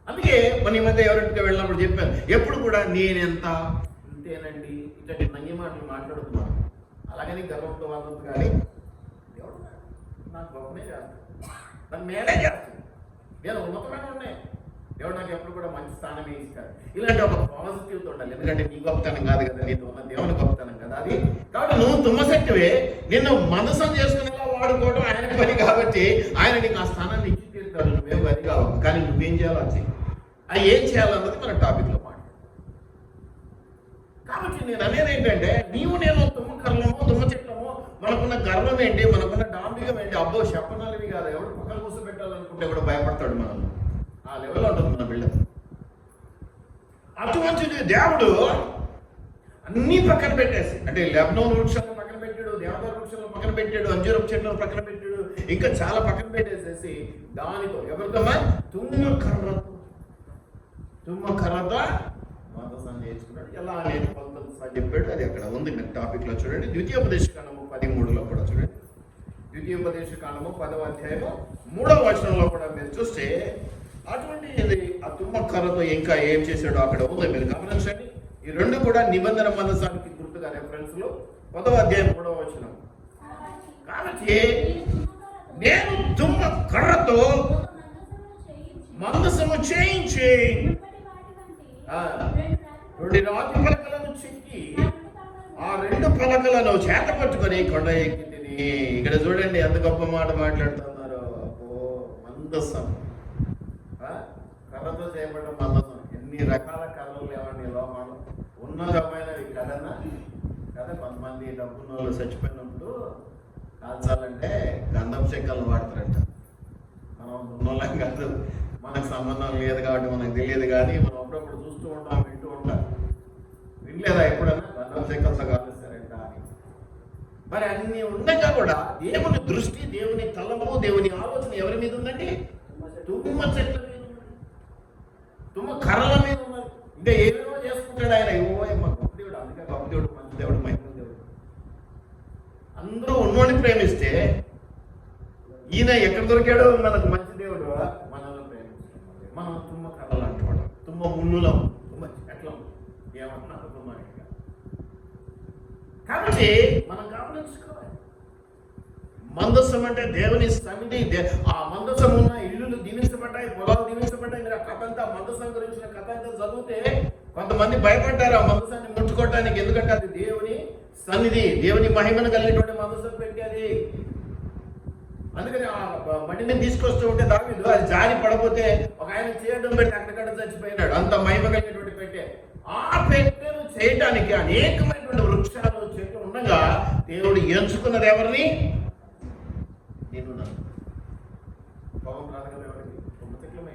అందుకే మన ఈ మధ్య ఎవరింటికి వెళ్ళినప్పుడు చెప్పాను, ఎప్పుడు కూడా నేనెంత ఇంతేనండి ఇట్లాంటి నంగి మాటలు మాట్లాడుతున్నాను. అలాగని గర్వంతో వాళ్ళతో కానీ దేవుడు నాకు గొప్పనే చేస్తాను, నాకు మేలే చేస్తాను, నేను ఉన్నతమైన ఉన్నాయి, దేవుడు నాకు ఎప్పుడు కూడా మంచి స్థానమే ఇస్తాడు. ఇలాంటి ఒక పాజిటివ్తో ఉండాలి. ఎందుకంటే నీ గొప్పతనం కాదు కదా, నీతో ఉన్న దేవుని గొప్పతనం కదా అది. కాబట్టి నువ్వు తుమ్మశక్తివే, నిన్ను మనసం చేసుకునేలా వాడుకోవడం ఆయన పని కాబట్టి ఆయన నీకు ఆ స్థానాన్ని ఇచ్చి తీరుతాడు. నువ్వేం పని కావు, కానీ నువ్వేం చేయాలో అది ఏం చేయాలన్నది మన టాపిక్లో మాట. కాబట్టి నేను అనేది ఏంటంటే, నీవు నేను తుమ్మకర్రలము తుమ్మ చెట్లము, మనకున్న గర్వం ఏంటి, మనకున్న డాంబికం ఏంటి, అబ్బో చెప్పనాలివి కాదు. ఎవరు పక్కన కూర్చోబెట్టాలనుకుంటే కూడా భయపడతాడు మనల్ని. ఆ లెవెల్లో ఉంటుంది మన బిడ్డ. అటువంటిది దేవుడు అన్ని పక్కన పెట్టేసి, అంటే లెబనోన్ వృక్షాలను పక్కన పెట్టాడు, దేవదారు వృక్షాలను పక్కన పెట్టాడు, అంజూరపు చెట్లను పక్కన పెట్టాడు, ఇంకా చాలా పక్కన పెట్టేసేసి దానితో ఎవరితో తుమ్మకర్రతో మందసం చేసుకున్నాడు. ఎలా అనేది చెప్పాడు, అది అక్కడ ఉంది మీరు టాపిక్ లో చూడండి. ద్వితీయోపదేశకాండము 13లో కూడా చూడండి. ద్వితీయోపదేశకాండము 10వ అధ్యాయము 3వ వచనంలో కూడా మీరు చూస్తే అటువంటి ఆ తుమ్మకర్రతో ఇంకా ఏం చేశాడో అక్కడ ఉంది, మీరు గమనించండి. ఈ రెండు కూడా నిబంధన మందసానికి గుర్తుగా రెఫరెన్స్ లో 10వ అధ్యాయం 3వ వచనం. కాబట్టి నేను తుమ్మకర్రతో మందసము చేయించి 2 రాతి పలకలను చెక్కి ఆ 2 పలకలను చేత పట్టుకొని కొండ ఎక్కి తిని. ఇక్కడ చూడండి ఎంత గొప్ప మాట మాట్లాడుతున్నారు. అబ్బో మందసం, కర్రతో చేయబడ్డ మందసం. ఎన్ని రకాల కర్రలు లేవండి లోకంలో, ఉన్నతమైనవి కదన్నా కదా. కొంతమంది డబ్బున్న వాళ్ళు చచ్చిపోయినప్పుడు కాల్చాలంటే గంధం చెక్కలను వాడతారంట. మనం ఉన్నోళ్ళం కాదు, మనకు సంబంధం లేదు కాబట్టి మనకు తెలియదు, కానీ మనం అప్పుడప్పుడు చూస్తూ ఉంటాం, వింటూ ఉంటాం. వినలేదా ఎప్పుడన్నా గంధం చెక్కలతో కాలుస్తారంట అని? మరి అన్ని ఉండగా కూడా దేవుని దృష్టి, దేవుని తలము, దేవుని ఆలోచన ఎవరి మీద ఉందండి? తుమ్మ చెట్ల మీద ఉన్నది, తుమ్మ కర్రల మీద ఉన్నది. ఇంకా ఏమేమో చేసుకుంటాడు ఆయన. గొప్ప దేవుడు, అందుకే గొప్ప దేవుడు, మంచి దేవుడు, మహిమ దేవుడు. అందరూ ఉన్నోడిని ప్రేమిస్తే ఈయన ఎక్కడ దొరికాడు మనకు మంచి దేవుడు? మనల్ని ప్రేమిస్తున్నాడు. మనం తుమ్మ కర్రలు అంటున్నాడు, తుమ్మ ముళ్ళులం, తుమ్మ చెట్లం, ఏమన్నా తుమ్మ. కాబట్టి మనం గమనించుకోవాలి, మందసం అంటే దేవుని సన్నిధి. ఆ మందసం ఉన్న ఇల్లులు దీవించబడ్డాయి, పొలాలు దీవించబడ్డాయి. మీరు ఆ కథ అంతా, మందసం గురించిన కథ అంతా చదివితే కొంతమంది భయపడ్డారు ఆ మందసాన్ని ముట్టుకోవటానికి. ఎందుకంటే అది దేవుని సన్నిధి, దేవుని మహిమను కలిగినటువంటి మందసం పెట్టేది. అందుకని ఆ బండిని తీసుకొస్తూ ఉంటే దావీదు అది జారి పడపోతే ఒక ఆయన చేయడం పెట్టి అక్కడికక్కడ చచ్చిపోయినాడు. అంత మహిమ కలిగినటువంటి పెట్టే. ఆ పెట్టెను చేయడానికి అనేకమైనటువంటి వృక్షాలు చెట్లు ఉండగా దేవుడు ఎంచుకున్నది ఎవరిని? నేను కోపం రాదు కదా ఎవరికి? తుమ్మ చెట్లమే,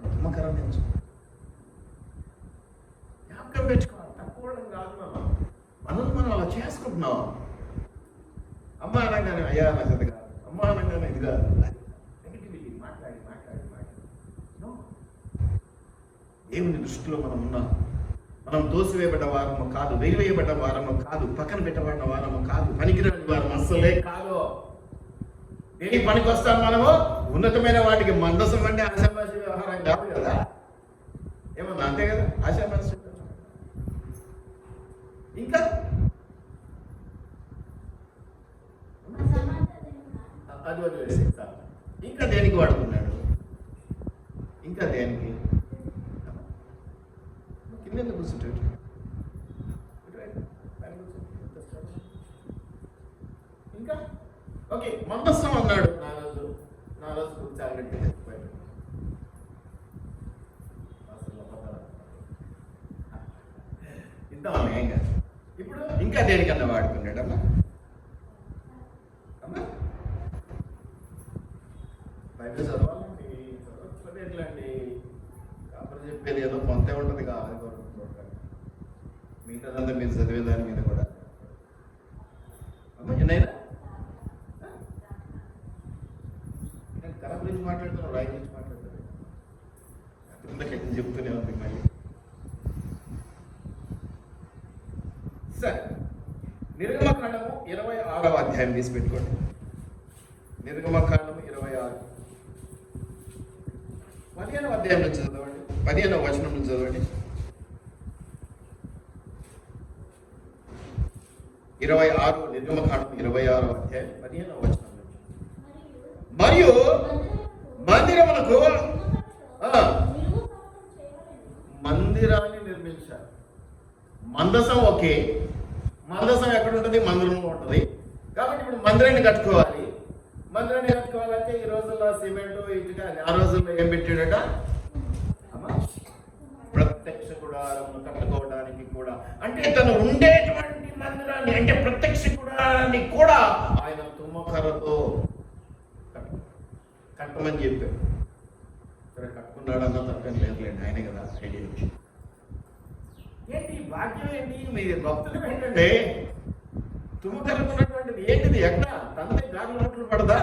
తుమ్మకరం ఎంచుకున్నాడు. జ్ఞాపకం పెంచుకోవాలి, తక్కువ కాదు. మనం అలా చేసుకుంటున్నాం. అమ్మ అనగానే అయ్యా నా చేత కాదు, అమ్మ అనగానే ఇది కాదు, నెగిటివిటీ మాట్లాడి దేవుని దృష్టిలో మనం ఉన్నాం. మనం తోసివేయబడ్డ వారము కాదు, వెలివేయబడ్డ వారము కాదు, పక్కన పెట్టబడిన వారము కాదు, పనికిరాని వారం అస్సలే కాదు. దేనికి పనికి వస్తాం మనము? ఉన్నతమైన వాటికి. మందసం అంటే ఆశామాషి వ్యవహారం కాదు కదా, ఏమన్నా అంతే కదా. ఆశామాషి ఇంకా అది వదిలేసి ఇంకా దేనికి వాడుకున్నాడు? ఇంకా దేనికి? కింద కూర్చుంటాడు. ఇంకా ఓకే, మందస్సం అన్నాడు. నా రోజు కూర్చాలంటే ఇద్దామా? ఇంకా ఇప్పుడు ఇంకా దేనికన్నా వాడుకున్నాడమ్మా? బయట చదవాలండి, చదవట్లేదు ఎట్లా అండి? కాబట్టి చెప్పేది ఏదో కొంత ఉంటుంది కాదు, మిగతాదంతా మీరు చదివేదాని మీద కూడా అమ్మ ఎన్నైనా కళ గురించి మాట్లాడుతున్నావు, రాయి గురించి మాట్లాడుతున్నావు, చెప్తూనే ఉంది మళ్ళీ. సరే, నిర్గమకాండము 26వ అధ్యాయం తీసి పెట్టుకోండి. నిర్గమకాండము 26 15వ అధ్యాయం నుంచి చదవండి, 15వ వచనం నుంచి చదవండి. 26 నిర్గమకాండం 26వ అధ్యాయం 15వ వచనం నుంచి. మరియు మందిరములకు మందిరాన్ని నిర్మించారు. మందసం ఒకే, మందసం ఎక్కడ ఉంటుంది? మందిరంలో ఉంటుంది. కాబట్టి ఇప్పుడు మందిరాన్ని కట్టుకోవాలి. మందిరాన్ని కట్టుకోవాలంటే ఈ రోజుల్లో సిమెంట్, ఇటుక, ఆ రోజుల్లో ఏం పెట్టాడట? ప్రత్యక్ష గుడారమును కట్టుకోవడానికి కూడా, అంటే తను ఉండేటువంటి మందిరాన్ని, అంటే ప్రత్యక్ష గుడారాన్ని కూడా ఆయన తుమ్మకర్రతో కట్టమని చెప్పారు. సరే, కట్టుకున్నాడన్నా తప్పని లేదులేండి, ఆయనే కదా ఐడియా ఇచ్చి. ఏంటి భాగ్యం ఏంటి? మీరు భక్తులు ఏంటంటే తుమ్మకర్రకున్నటువంటిది ఏంటిది? ఎక్కడ తండ్రి గాలి నోట్లు పడదా?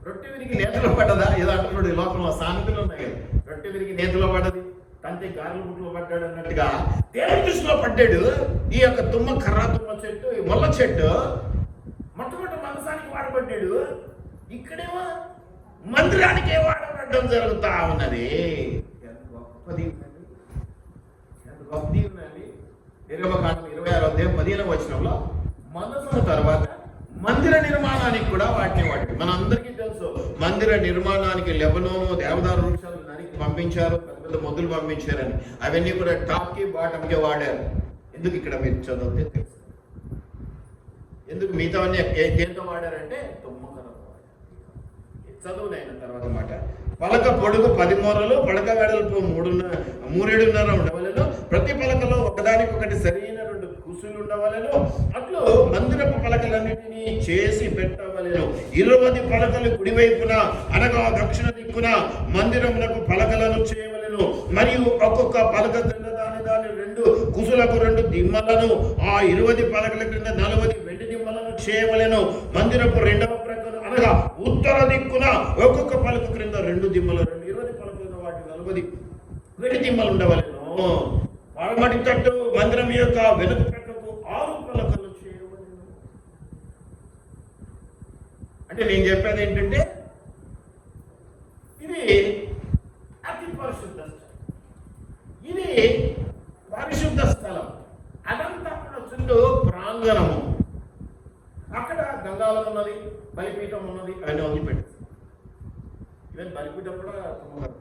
రొట్టె విరిగి నేతలో పడ్డదా? ఏదో అంటున్నాడు. ఈ లోకంలో సామెతలు ఉన్నాయి కదా, రొట్టె విరిగి నేతలో పడ్డది, తండ్రి గాలి ముట్లో పడ్డాడు అన్నట్టుగా దేవుడి దృష్టిలో పడ్డాడు ఈ యొక్క తుమ్మ చెట్టు, ఈ ముళ్ళ చెట్టు. మొట్టమొదటి మందసానికి వాడబడ్డాడు, ఇక్కడేమో మందిరానికే వాడబడ్డం జరుగుతా ఉన్నది. నిర్గమకాండం 26వ అధ్యాయం 15వ వచనంలో మందసం తర్వాత మందిర నిర్మాణానికి కూడా వాటిని మన అందరికీ తెలుసు. మందిర నిర్మాణానికి లెబనోను దేవదారు వృక్షాలు నరికి పంపించారు, పెద్ద పెద్ద మొద్దులు పంపించారని. అవన్నీ కూడా టాప్ కి బాటమ్ కి వాడారు. ఎందుకు ఇక్కడ మీరు చదివితే తెలుసు. ఎందుకు మిగతావన్నీ దేంతో వాడారంటే తుమ్మకర్రతో వాడారు. చదువునైన తర్వాత మాట. పలక పొడుగు 10 మూరలు, పలక వెడల్పు 3.5 ఉండవలెను. ప్రతి పలకలో ఒకదానికొకటి సరైన 2 కుసులు ఉండవలెను. అట్లు మందిరపు పలకలన్నిటినీ చేసి పెట్టవలెను. 20 పలకలు కుడివైపున అనగా దక్షిణ దిక్కున మందిరములకు పలకలను చేయవలెను. మరియు ఒక్కొక్క పలక క్రింద దాని 2 కుసులకు 2 దిమ్మలను, ఆ 20 పలకల క్రింద 40 వెండి దిమ్మలను చేయవలెను. మందిరపు 2వ ప్రక్కన అనగా ఉత్తర దిక్కున ఒక్కొక్క పలక క్రింద 2 దిమ్మలు, 20 పలకలు వాటి 40 వెండి దిమ్మలు ఉండవలెను. పడమటి తట్టు మందిరం యొక్క వెనుక ప్రక్కకు 6 పలకలు చేయవలెను. అంటే నేను చెప్పేది ఏంటంటే ఇది అతి పరిశుద్ధ స్థలం, ఇది పరిశుద్ధ స్థలం. అదంతా కూడా చుట్టూ ప్రాంగణము. అక్కడ గంగాలం ఉన్నది, బలిపీఠం ఉన్నది, ఆయన వదిలిపెట్టి ఈవెన్ బలిపీఠం కూడా తుమ్మకర్ర.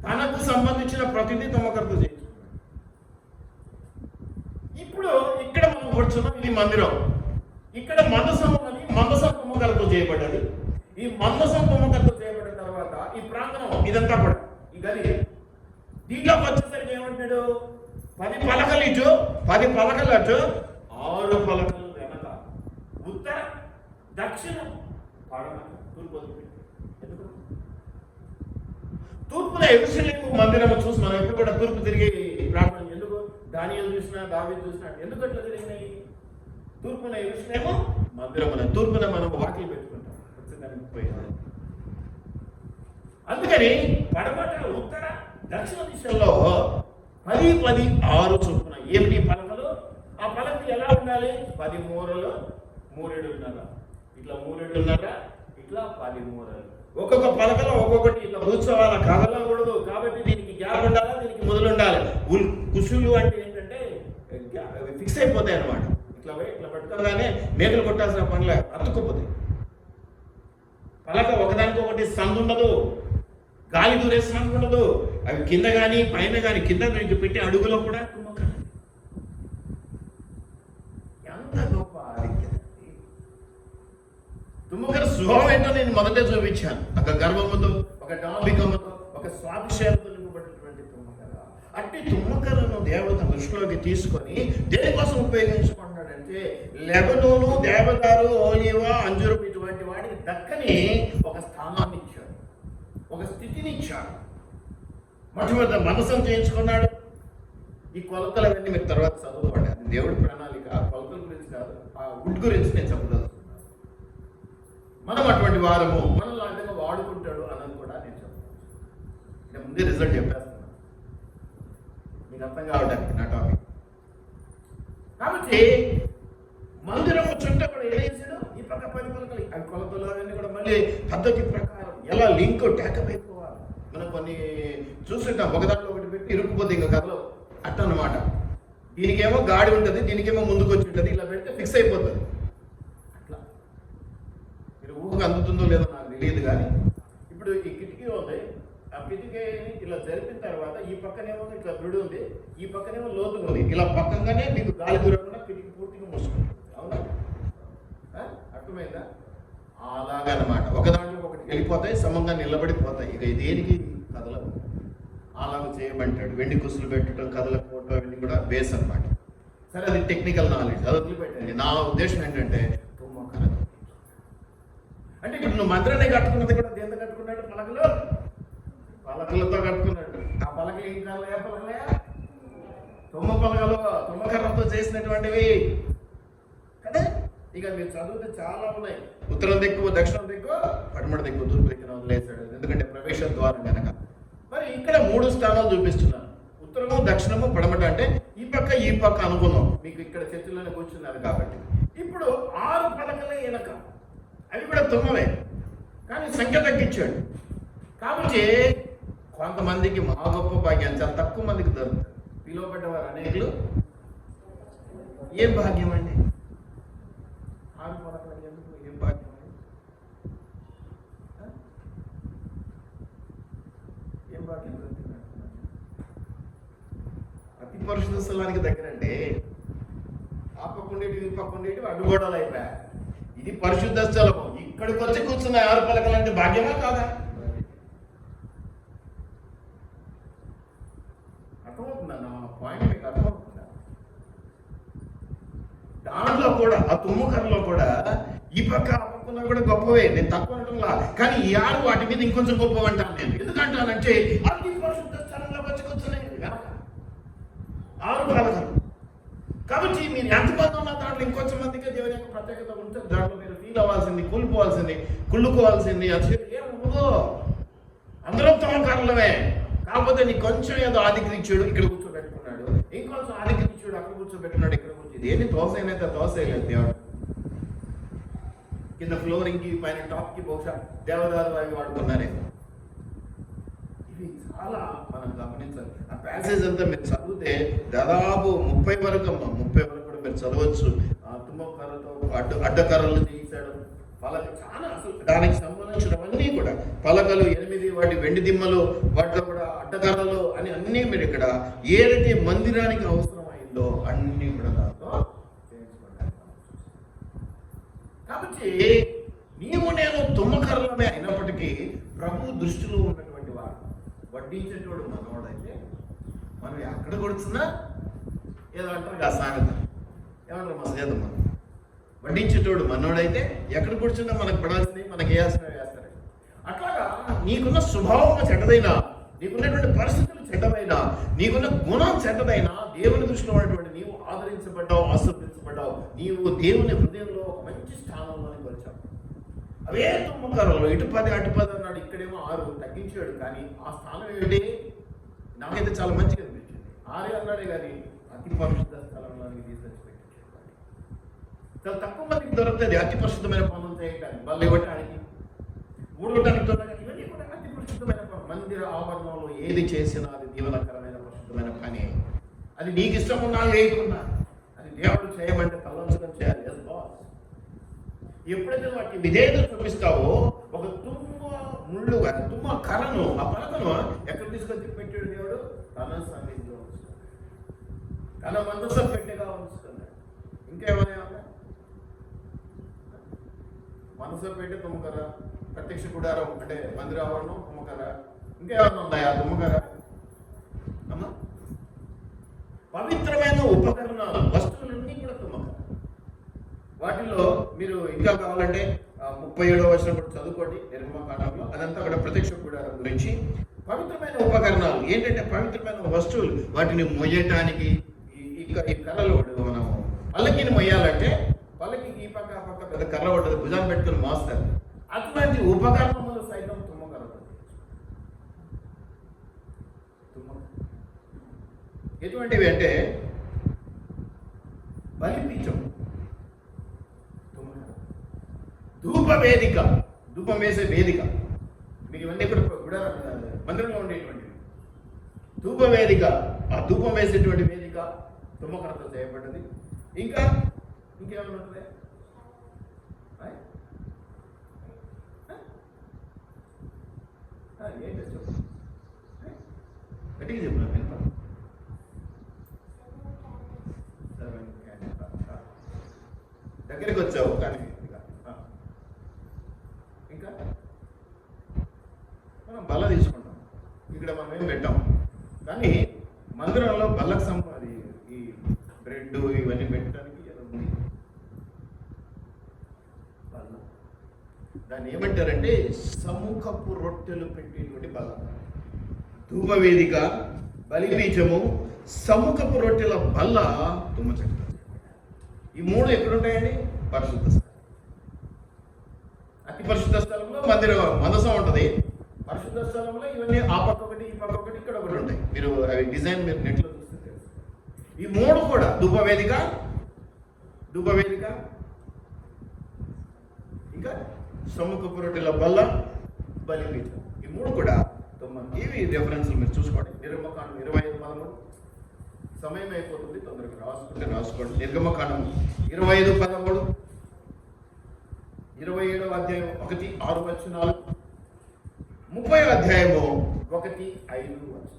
తనకు సంబంధించిన ప్రతిదీ తుమ్మకర్రతో చేయించుకున్నాడు. ఇప్పుడు ఇక్కడ మనం కూర్చున్నాం, ఇది మందిరం. ఇక్కడ మందసం ఉన్నది, మందసం తుమ్మకర్రతో చేయబడ్డది. ఈ మందసం తుమ్మకర్రతో చేయబడిన తర్వాత ఈ ప్రాంగణం ఇదంతా కూడా ఈ గది, దీంట్లోకి వచ్చేసరికి ఏమంటాడు? 10 పలకలు ఇటు, 10 పలకలు అటు, 6 పలకలు వెనక, ఉత్తర దక్షిణ పడమర తూర్పు. ఎందుకు తూర్పున యెరూషలేము మందిరము చూసి మనం ఎప్పుడు కూడా తూర్పు తిరిగి ప్రార్థన? ఎందుకు? దానియేలు చూసినా, దావీదు చూసినా ఎందుకు అట్లా జరిగినాయి? తూర్పున యెరూషలేము మందిరమున, తూర్పున మనం వాకిలు పెట్టుకుంటాం. అందుకని పడమట, ఉత్తర, దక్షిణ దిశల్లో 10, 10, 6 చొప్పున ఏమిటి పలకలు? ఆ పలకలు ఎలా ఉండాలి? 10 మూరలు, 3.5, ఇట్లా 3.5, ఇట్లా 10 మూరలు. ఒక్కొక్క పలకలో ఒక్కొక్కటి ఇట్లా కూర్చోవాలి, కదలకూడదు. కాబట్టి దీనికి గ్యాప్ ఉండాలి, దీనికి మొదలు ఉండాలి. కుసులు అంటే ఏంటంటే అతుక్కుపోతాయి అనమాట. ఇట్లా పట్టుకోగానే మేకలు కొట్టాల్సిన పనులే, అతుక్కుపోతాయి. పలక ఒకదానికొకటి సందు ఉండదు, గాలి దూరే సందు ఉండదు. అవి కింద కానీ పైన కానీ, కింద నుంచి పెట్టి అడుగులో కూడా తుమ్మకర. ఎంత గొప్ప ఆధిక్యత! తుమ్మకర స్వభావం ఏంటో నేను మొదటే చూపించాను. ఒక గర్వముతో, ఒక డాంబికముతో, ఒక స్వాభిషేకంతో నింపబడినటువంటి తుమ్మకర. అట్టి తుమ్మకరను దేవత దృష్టిలోకి తీసుకొని దేనికోసం ఉపయోగించుకుంటున్నాడంటే, లెబనోను, దేవదారు, ఓలివా, అంజూరపు ఇటువంటి వాడికి దక్కని ఒక స్థానాన్ని ఇచ్చాడు, ఒక స్థితిని ఇచ్చాడు. మొట్టమొదటి మనసును చేయించుకున్నాడు. ఈ కొలతలు అవన్నీ మీరు తర్వాత చదువుకోండి, అది దేవుడి ప్రణాళిక. ఆ కొలతల గురించి కాదు, ఆ వుడ్ గురించి నేను చెప్పదలుచుకున్నాను. మనం అటువంటి వారము, మనల్ని అంతగా వాడుకుంటాడు అన్నది కూడా నేను చెప్తాను. నేను ముందే రిజల్ట్ చెప్పేస్తున్నాను మీకు అర్థం కావడానికి నా టాపిక్. కాబట్టి మందిరం చుట్ట కూడా ఏం చేశాడు, ఈ పక్క 10 పలకలు, అవి కొలతలు అవన్నీ కూడా మళ్ళీ పద్ధతి ప్రకారం ఎలా లింక్ ట్యాకప్ అయిపోవాలి. మనం కొన్ని చూస్తుంటాం, ఒకదాంట్లో ఒకటి పెట్టి ఇరుక్కుపోతే ఇంకా కథలో అట్ట అనమాట. దీనికేమో గాడి ఉంటుంది, దీనికేమో ముందుకు వచ్చి ఉంటుంది, ఇలా పెడితే ఫిక్స్ అయిపోతుంది. అట్లా మీరు ఊహకు అందుతుందో లేదో నాకు తెలియదు. కానీ ఇప్పుడు ఈ కిటికీ ఉంది, ఆ కిటికీని ఇలా జరిపిన తర్వాత ఈ పక్కనేమో ఇట్లా బ్రిడ్ ఉంది, ఈ పక్కనేమో లోతుగా ఉంది. ఇలా పక్కగానే మీకు గాలి దూరకుండా కిటికీ పూర్తిగా మూసుకుంటుంది. అవునా? అర్థమైందా? అలాగనమాట. ఒకదాంట్లో ఒకటి వెళ్ళిపోతాయి, సమంగా నిలబడిపోతాయి. ఇక దేనికి కదలవు. అలాగ చేయమంటాడు. వెండి కుసులు పెట్టడం, కదలకపోవటం అవన్నీ కూడా బేస్ అనమాట. సరే, అది టెక్నికల్ నాలెడ్జ్, అది వదిలిపెట్టండి. నా ఉద్దేశం ఏంటంటే తుమ్మకర అంటే ఇప్పుడు నువ్వు మందిరాన్ని కట్టుకున్నది కూడా దేంతో కట్టుకున్నాడు? పలకలతో కట్టుకున్నాడు. ఆ పలకలు ఏం కాదు, ఏ పలకలే? తుమ్మ పలకలు, తుమ్మకర్రతో చేసినటువంటివి కదా. ఇక మీరు చదివితే చాలా ఉన్నాయి. ఉత్తరం దిక్కు, దక్షిణం దిక్కు, పడమట దిక్కు, తూర్పు దిక్కున వదిలేశాడు. ఎందుకంటే ప్రవేశ ద్వారం కనుక. మరి ఇక్కడ 3 స్థానాలు చూపిస్తున్నాను. ఉత్తరము, దక్షిణము, పడమట. అంటే ఈ పక్క అనుకున్నాం. మీకు ఇక్కడ చర్చలోనే కూర్చున్నారు కాబట్టి. ఇప్పుడు 6 పలకలే వెనక, అవి కూడా తుమ్మలే, కానీ సంఖ్య తగ్గించాడు. కాబట్టి కొంతమందికి మా గొప్ప భాగ్యం చాలా తక్కువ మందికి దొరుకుతుంది. పిలువబడ్డవారు అనేకులు. ఏం భాగ్యం అండి? 6 పలకలు ఎందుకు? ఏం భాగ్యం? ఏం భాగ్యం దొరుకుతుంది? అతి పరిశుద్ధ స్థలానికి దగ్గరండి. ఆ పక్క ఉండేవి, ఈ పక్క ఉండేవి అడ్డుగోడలు అయిపోయా. ఇది పరిశుద్ధ స్థలము. ఇక్కడికి వచ్చి కూర్చున్న 6 పలకలు అంటే భాగ్యమా కాదా? అర్థమవుతుందన్న పాయింట్ మీకు అర్థమవుతుందా? దాంట్లో కూడా, ఆ తుమ్మకరలో కూడా ఈ పక్క ఆ పక్కన కూడా గొప్పవే, నేను తక్కువ అంటున్నా. కానీ ఈ 6 వాటి మీద ఇంకొంచెం గొప్పవి అంటాను నేను. ఎందుకంటానంటే అతి పరిశుద్ధ స్థలంలో వచ్చి కూర్చున్నాయి 6 పలకలు. కాబట్టి మీరు ఎంతమంది ఉన్న దాంట్లో ఇంకొంచెం మందికి దేవుని యొక్క ప్రత్యేకత ఉంటుంది. దాంట్లో మీరు ఫీల్ అవ్వాల్సింది, కుళ్ళుకోవాల్సింది అది ఏం ఉండదు. అందరం తుమ్మకరలమే. కాకపోతే నీకు కొంచెం ఏదో ఆధిక్యతడు, ఇక్కడ కూర్చోబెట్టుకున్నాడు. ఇంకొంచెం ఆధిక్యతడు, అక్కడ కూర్చోబెట్టుకున్నాడు, ఇక్కడ కూర్చోది. ఏంటి దోసైనైతే దోసైలేదు దేవుడు. కింద ఫ్లోరింగ్కి, పైన టాప్కి బహుశా దేవదారు అవి వాడుకున్నారే. ఇవి చాలా మనం గమనించాలి. ఆ ప్యాసేజ్ అంతా మీరు చదివితే దాదాపు 30 వరకు కూడా మీరు చదవచ్చు. ఆ తుమ్మకర్రతో అడ్డకర్రలు చేయించాడు. పలక చాలా, అసలు దానికి సంబంధించినవన్నీ కూడా పలకలు 8, వాటి వెండి దిమ్మలు, వాటిలో కూడా అడ్డకర్రలు అని అన్నీ మీరు ఇక్కడ ఏదైతే మందిరానికి అవసరమైందో అన్నీ కూడా దాంతో చేయించుకుంటారు. కాబట్టి నీవు నేను తుమ్మకర్రలమే అయినప్పటికీ ప్రభు దృష్టిలో ఉన్నటువంటి వాడు, వడ్డించేటోడు మనవాడైతే మనం ఎక్కడ కొడుతున్నా ఏదో అంటారు కదా సామెత, ఏమంటారు మా సేదమ్మ, వడ్డించేటోడు మనోడైతే ఎక్కడ కూర్చున్నా మనకు పడాల్సింది, మనకి వేస్తారు. అట్లాగా నీకున్న స్వభావం చెడ్డదైనా, నీకున్నటువంటి పరిస్థితులు చెడ్డమైనా, నీకున్న గుణం చెడ్డదైనా, దేవుని దృష్టిలో ఉన్నటువంటి నీవు ఆదరించబడ్డావు, ఆశీర్వదించబడ్డావు. నీవు దేవుని హృదయంలో ఒక మంచి స్థానంలోనికి వచ్చావు. అవే తుమ్మకర్రలు, ఇటు 10 అటు 10 అన్నాడు, ఇక్కడేమో 6 తగ్గించాడు. కానీ ఆ స్థానం ఏమిటి? నాకైతే చాలా మంచిగా అనిపించింది. 6 అన్నాడే కానీ అతి పరిశుద్ధ స్థలంలోనికి తీసుకొచ్చి పెట్టించాడు. చాలా తక్కువ మందికి దొరుకుతుంది అతి పరిశుద్ధమైన పనులు చేయడానికి, వాళ్ళు ఇవ్వటానికి, ఊడవటానికి దొరకడానికి. ఇవన్నీ కూడా అతి పరిశుద్ధమైన పనులు. మందిర ఆవరణంలో ఏది చేసినా అది దీవనకరమైన పరిశుద్ధమైన పని. అది నీకు ఇష్టం ఉన్నా లేకున్నా, అది దేవుడు చేయమంటే తలంచుకొని చేయాలి. Yes boss. ఎప్పుడైతే వాటికి విధేయత చూపిస్తావో, ఒక తుమ్మ ముళ్ళు తుమ్మ కర్రను, ఆ పలకను ఎక్కడ తీసుకొని పెట్టాడు దేవుడు? తన సన్నిధిలో ఉంచుకున్నాడు, తన మందసం పెట్టెగా ఉంచుకున్నాడు. ఇంకేమైనా మనసు పెట్టి తుమ్మకర్ర, ప్రత్యక్ష గుడారం అంటే మందిర ఆవరణం తుమ్మకర్ర, ఇంకేమైనా ఉన్నాయా తుమ్మకర్ర? అమ్మా, పవిత్రమైన ఉపకరణాలు, వస్తువులన్నీ కూడా తుమ్మకర్ర. వాటిలో మీరు ఇంకా కావాలంటే 37వ వచనం కూడా చదువుకోండి నిర్గమకాండంలో. అదంతా కూడా ప్రత్యక్ష గుడారం గురించి. పవిత్రమైన ఉపకరణాలు ఏంటంటే పవిత్రమైన వస్తువులు. వాటిని మొయ్యటానికి ఈ కర్రలు మనం పల్లకిని మొయ్యాలంటే పల్లకి ఈ పక్క ఆ పక్క పెద్ద కర్ర పడ్డది, భుజాన్ని పెట్టుకుని మోస్తారు. అటువంటి ఉపకరణములు సైతం తుమ్మకర్ర. ఎటువంటివి అంటే బలిపీఠం, ధూప వేదిక, ధూపం వేసే వేదిక. మీకు ఇవన్నీ కూడా మందిరంలో ఉండేటువంటివి. ధూప వేదిక, ఆ ధూపం వేసేటువంటి వేదిక తుమ్మకర్రతో చేయబడ్డది. ఇంకా ఇంకేమైనా ఉంటుంది? ఏంటో చెప్పు, గట్టిగా చెప్పు. దగ్గరికి వచ్చావు కానీ ఇంకా మనం బల్ల తీసుకుంటాం. ఇక్కడ మనం ఏం పెట్టాం, కానీ మందిరంలో బల్లకు సంబంధి ఈ బ్రెడ్ ఇవన్నీ పెట్టడానికి ఏదో ఉంది బల్ల. దాన్ని ఏమంటారంటే సముఖపు రొట్టెలు పెట్టేటువంటి బల్ల. ధూపవేదిక, బలిపీఠము, సముఖపు రొట్టెల బల్ల తుమ్మ చెట్టు. ఈ మూడు ఎక్కడుంటాయండి? పరిశుద్ధ స్థలం. అతి పరిశుద్ధ స్థలంలో మందసం ఉంటుంది. పరిశుద్ధ స్థలంలో ఇవన్నీ ఆ పక్క ఒకటి, ఈ పక్క ఒకటి, ఇక్కడ ఒకటి ఉంటాయి. మీరు అవి డిజైన్ మీరు నెట్లో చూస్తే తెలుసు. ఈ మూడు కూడా ధూపవేదిక, ఇంకా సముఖపు రొట్టెల బల్ల, బలిపీఠం. ఈ మూడు కూడా ఇవి రెఫరెన్స్లు మీరు చూసుకోండి. నిర్గమకాండం 25:13. సమయం అయిపోతుంది, తొందరగా రాసుకోండి. నిర్గమకాండం 25:13, 27వ అధ్యాయం 1-6 వచనాలు, 30వ అధ్యాయము 1-5 వచనాలు.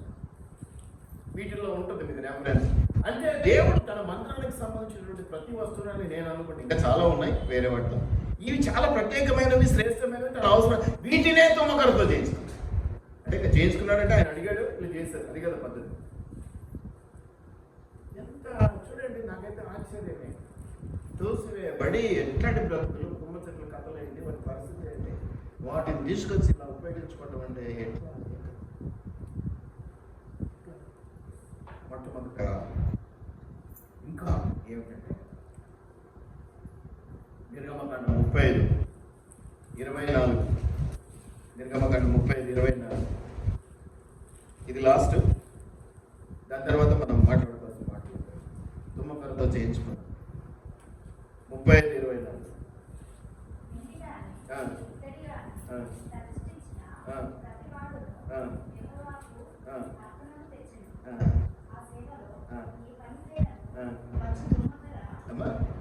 వీటిల్లో ఉంటుంది మీకు రెఫరెన్స్. అంటే దేవుడు తన మందిరానికి సంబంధించినటువంటి ప్రతి వస్తువుని నేను అనుకుంటే ఇంకా చాలా ఉన్నాయి వేరే వాటిలో. ఇవి చాలా ప్రత్యేకమైనవి, శ్రేష్టమైనవి, తన అవసరం. వీటినే తుమ్మకర్రతో చేయించుకున్నాడు. అంటే ఇంకా చేయించుకున్నాడంటే ఆయన అడిగాడు, వీళ్ళు చేశారు. అది కదా పద్ధతి. ఎంత చూడండి, నాకైతే ఆశ్చర్యమే. తోసివేయబడి ఎట్లాంటి బ్రతుకులు, తుమ్మ చెట్ల కథలు ఏంటి, వాటి పరిస్థితి ఏంటి, వాటిని తీసుకొచ్చి ఇలా ఉపయోగించుకోవడం అంటే ఎట్లా? మొట్టమొదట ఇంకా ఏమిటంటే నిర్గమకాండం 35:24, నిర్గమకాండం 35:24 ఇది లాస్ట్. దాని తర్వాత మనం మాట్లాడుకోవాల్సిన మాటలు తుమ్మకర్రతో చేయించుకున్నాం. 35:24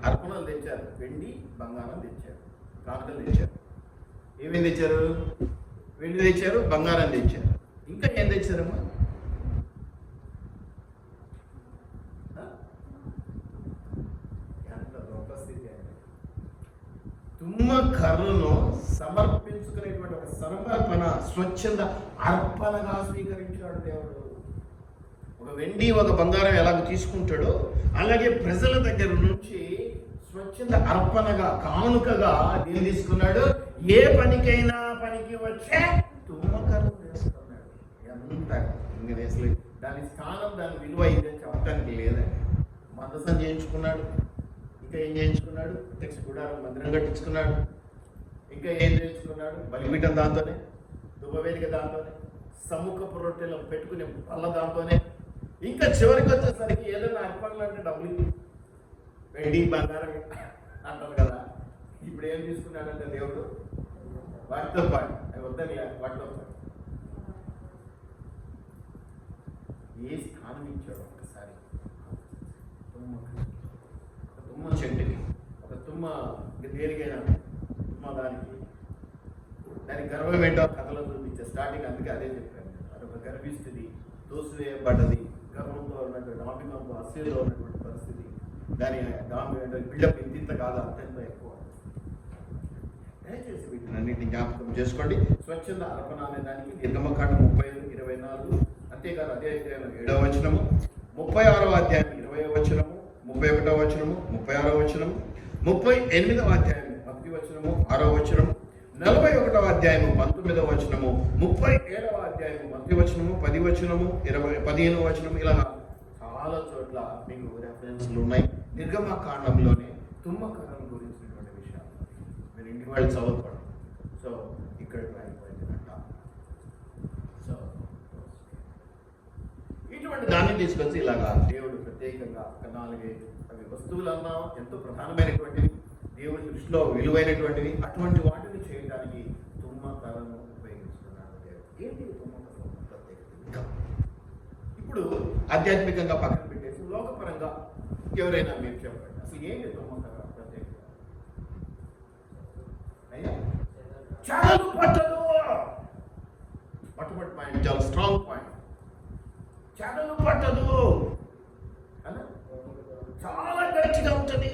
అర్పణలు తెచ్చారు. వెండి బంగారం తెచ్చారు, కానుకలు తెచ్చారు. ఏమేమి తెచ్చారు? వెండి తెచ్చారు, బంగారం తెచ్చారు. ఇంకా ఏం తెచ్చారమ్మా? తుమ్మ కర్రను సమర్పించుకునేటువంటి ఒక సమర్పణ, స్వచ్ఛంద అర్పణగా స్వీకరించాడు దేవుడు. ఒక వెండి ఒక బంగారం ఎలాగ తీసుకుంటాడో అలాగే ప్రజల దగ్గర నుంచి స్వచ్ఛంద అర్పణగా, కానుకగా ఏం తీసుకున్నాడు? ఏ పనికైనా పనికి వచ్చే తుమ్మకర్ర వేసుకున్నాడు. ఎంత అసలు దాని స్థానం, దాని విలువ ఇదని చెప్పడానికి లేదని మందసం చేయించుకున్నాడు. ఇంకా ఏం చేయించుకున్నాడు? ప్రత్యక్ష గుడారం మందిరం కట్టించుకున్నాడు. ఇంకా ఏం చేయించుకున్నాడు? బలిపీఠం దాంతోనే, ధూపవేదిక దాంతోనే, సముఖపు రొట్టెలు పెట్టుకునే పళ్ళ దాంతోనే. ఇంకా చివరికి వచ్చేసరికి ఏదైనా అర్పణలు అంటే డబ్బులు, వెండి బంగారం అంటారు కదా. ఇప్పుడు ఏం తీసుకున్నాడంటే దేవుడు వాటితో పాటు, అవి వద్దని వాటితో పాటు ఏ స్థానం ఇచ్చాడు? ఒకసారి దేనికైనా దానికి గర్వం ఏంటో కథలో చూపించే స్టార్టింగ్, అందుకే అదే చెప్పాను. అదొక గర్విస్తుంది, తోసివేయబడ్డది, గర్వంతో ఉన్నటువంటి ఆభిమంతో అసూయలో ఉన్నటువంటి పరిస్థితి. దాని బిల్డప్ ఇంత కాదు, అత్యంత ఎక్కువ. దయచేసి వీటినన్నింటినీ జ్ఞాపకం చేసుకోండి. స్వచ్ఛంద అర్పణ అనే దానికి నిర్గమకాండం 30:24, అంతేకాదు అదే అధ్యాయం 7వ వచనము, 36వ అధ్యాయం 20వ వచనము, 31వ వచనము, 36వ వచనము, 38వ అధ్యాయం 1వ వచనము, 6వ వచనము, 41వ అధ్యాయము 19వ వచనము, 37వ అధ్యాయము 1వ వచనము, 10వ వచనము, 15వ వచనము, ఇలా చాలా చోట్ల మీకు రెఫరెన్స్లు ఉన్నాయి. నిర్గమకాండంలోనే తుమ్మకరం గురించినటువంటి విషయాలు మీరు ఇంటి వాళ్ళు చదువుకోండి. సో ఇక్కడ రాయిపోయిందంట. సో ఇటువంటి దాన్ని తీసుకొచ్చి ఇలాగా దేవుడు ప్రత్యేకంగా ఒక 4-5 అవి వస్తువులన్నా ఎంతో ప్రధానమైనటువంటివి, దేవుడి దృష్టిలో విలువైనటువంటివి, అటువంటి వాటిని చేయడానికి తుమ్మకరను ఉపయోగిస్తున్నాడు దేవుడు. ఏంటి తుమ్మకరం ప్రత్యేకత? ఇప్పుడు ఆధ్యాత్మికంగా పక్కన పెట్టేసి లోకపరంగా ఎవరైనా మీరు చెప్పండి, అసలు ఏంటి తుమ్మకర ప్రత్యేకత? అయ్యా చాలు పట్టదు. మొట్టమొదటి పాయింట్, చాలా స్ట్రాంగ్ పాయింట్. చాలు పట్టదు అన్న, చాలా గట్టిగా ఉంటుంది,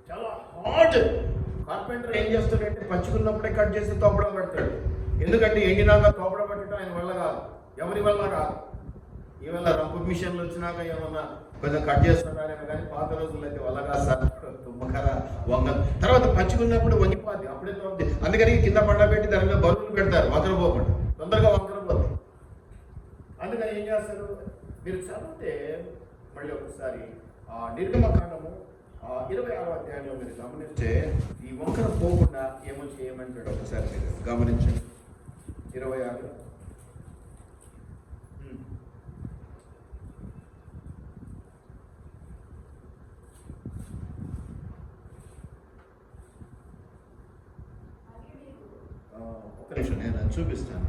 చాలా హార్డ్. కార్పెంటర్ ఏం చేస్తాడంటే పచ్చుకున్నప్పుడే కట్ చేసి తోపడ పడతాడు. ఎందుకంటే ఎండినాక తోపడ పట్టడం ఆయన వల్ల కాదు, ఎవరి వల్ల కాదు. ఈవెల్ల రంపు మిషన్లు వచ్చినాక ఏమన్నా కొంచెం కట్ చేస్తున్నారేమో, కానీ పాత రోజుల్లో అయితే వల్ల కాదు సార్. తుమ్మకర వంగదు, తర్వాత పచ్చుకున్నప్పుడు వంగిపోద్ది, అప్పుడే తోపుద్ది. అందుకని కింద పండబెట్టి దాని మీద బరువులు పెడతారు, వంకరపోకుండా, తొందరగా వంకరపోద్ది. అందుకని ఏం చేస్తారు, మీరు చదివితే మళ్ళీ ఒకసారి నిర్గమకాండము 26వ అధ్యాయంలో మీరు గమనిస్తే ఈ వంకర పోకుండా ఏమో చేయమంటాడు. ఒకసారి మీరు గమనించండి. 26 ఒక నిమిషం నేను అది చూపిస్తాను.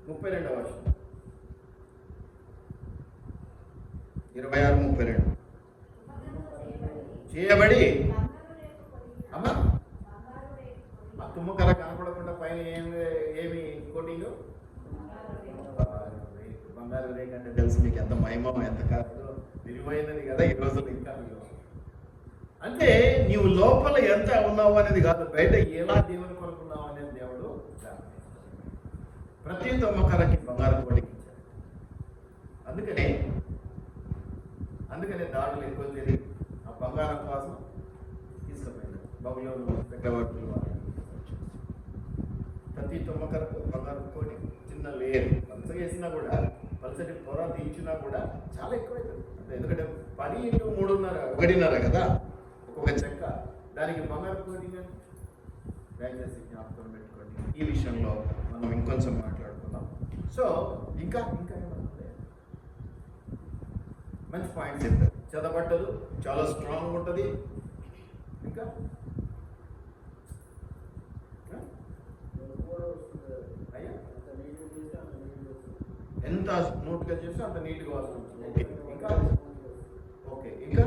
32వ వచనం, 26-32 చేయబడి అమ్మా ఆ తుమ్మకర కనపడకుండా పైన ఏమి కోటింగ్, బంగారు రేఖ అంటే తెలుసు మీకు ఎంత మహిమ, ఎంత కాదు విలువైనది కదా ఈ రోజుల్లో. ఇంకా అంటే నీవు లోపల ఎంత ఉన్నావు అనేది కాదు, బయట ఎలా దేవుని కొనుక్కున్నావు అనేది దేవుడు ప్రతి తుమ్మకరకి బంగారు కోటింగ్ ఇచ్చాడు. అందుకనే దాడులు ఎక్కువ జరిగి ఆ బంగారం కోసం తీసుకుపోయింది. బబులోను చక్రవర్తులు ప్రతి తుమ్మకరకు బంగారు కోటి, చిన్న లేయర్ పలస వేసినా కూడా, పలసటి పొర తీయించినా కూడా చాలా ఎక్కువైతుంది. ఎందుకంటే 10 × 3.5 కదా ఒక్కొక్క చెక్క, దానికి బంగారు కోటి. దయచేసి జ్ఞాపకం పెట్టుకోండి. ఈ విషయంలో మనం ఇంకొంచెం మాట్లాడుకుందాం. సో ఇంకా మంచి పాయింట్స్ చెప్తారు. చదవబట్టదు, చాలా స్ట్రాంగ్ ఉంటుంది. ఇంకా అయ్యా ఎంత నోట్గా చేస్తే అంత నీట్గా వస్తుంది. ఓకే ఇంకా ఓకే ఇంకా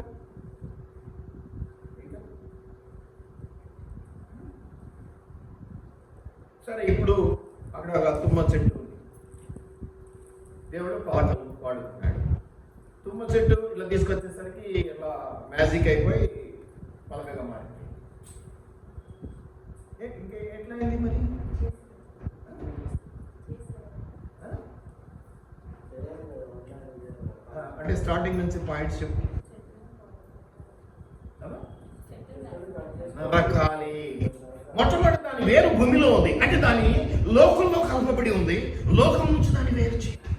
సరే. ఇప్పుడు అక్కడ తుమ్మ చెట్టు ఉంది, దేవుడు పాటలు పాడుతున్నాడు. తుమ్మ చెట్టు ఇలా తీసుకొచ్చేసరికి ఇలా మ్యాజిక్ అయిపోయి పలకగా మారింది. ఇంకా ఎట్లా అయింది మరి? అంటే స్టార్టింగ్ నుంచి పాయింట్స్ చెప్పు. నరకాలి. మొట్టమొదటి దాని వేరు భూమిలో ఉంది, అంటే దాని లోకంలో కలపబడి ఉంది. లోకం నుంచి దాన్ని వేరు చేయాలి.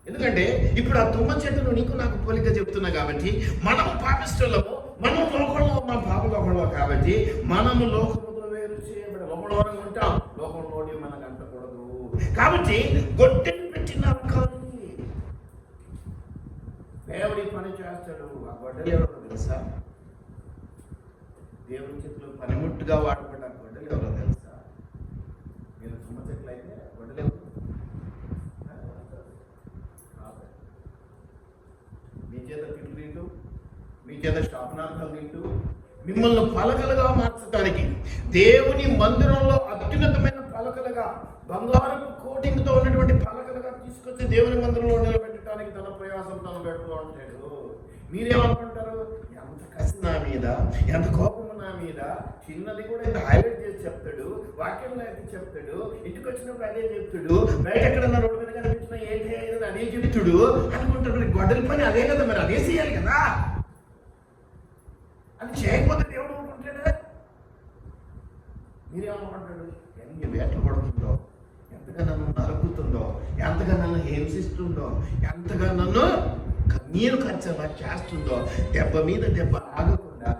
ఎందుకంటే ఇప్పుడు ఆ తుమ్మ చెట్టును నీకు నాకు పోలిక చెప్తున్నా కాబట్టి, మనం పాపిస్తులము, మనం లోకంలో ఉన్నాం, పాప లోకంలో కాబట్టి మనము లోకంలో వేరు చేయబడి లోకంలోనే ఉంటాం. లోకంలోని మనకు అంటకూడదు కాబట్టి గొడ్డెని పెట్టిన దేవుడి పని చేస్తాడు. ఆ గొడ్డలు ఎవరో తెలుసా? దేవుడి చెట్లు పనిముట్టుగా వాడబడ్డ గొడ్డలు ఎవరో తెలుసా? మీరు తుమ్మ చెట్లు అయితే గొడ్డలు ఎవరు? మీ చేత తిట్లు తింటూ, మీ చేత కింద శాపనార్థాలు తింటూ మిమ్మల్ని పలకలుగా మార్చడానికి, దేవుని మందిరంలో అత్యున్నతమైన పలకలుగా, బంగారపు కోటింగ్తో ఉన్నటువంటి పలకలుగా తీసుకొచ్చి దేవుని మందిరంలో నిలబెట్టడానికి తన ప్రయాసం తను పెడుతూ ఉంటాడు. మీరేమనుకుంటారు? ఎంత కసి నా మీద, ఎంత కోపం నా మీద, చిన్నది కూడా ఇంత హైలైట్ చేసి చెప్తాడు, వాక్యంలో అయితే చెప్తాడు, ఇంటికి వచ్చినప్పుడు అదే చెప్తాడు, బయట ఎక్కడన్నా రోడ్డు మీద కనిపించిన ఏంటి అదే చెప్తాడు అనుకుంటాడు. గొడ్డలి పని అదే కదా, మరి అదే చేయాలి కదా. అది చేయకపోతే దేవుడు అనుకుంటాడు. మీరేమనుకుంటాడు? ఎన్ని వేటలు పడుతుందో, ఎంతగా నన్ను నరుకుతుందో, ఎంతగా నన్ను హింసిస్తుందో, ఎంతగా నన్ను కన్నీరు ఖర్చలా చేస్తుందో, దెబ్బ మీద దెబ్బ ఆగకుండా.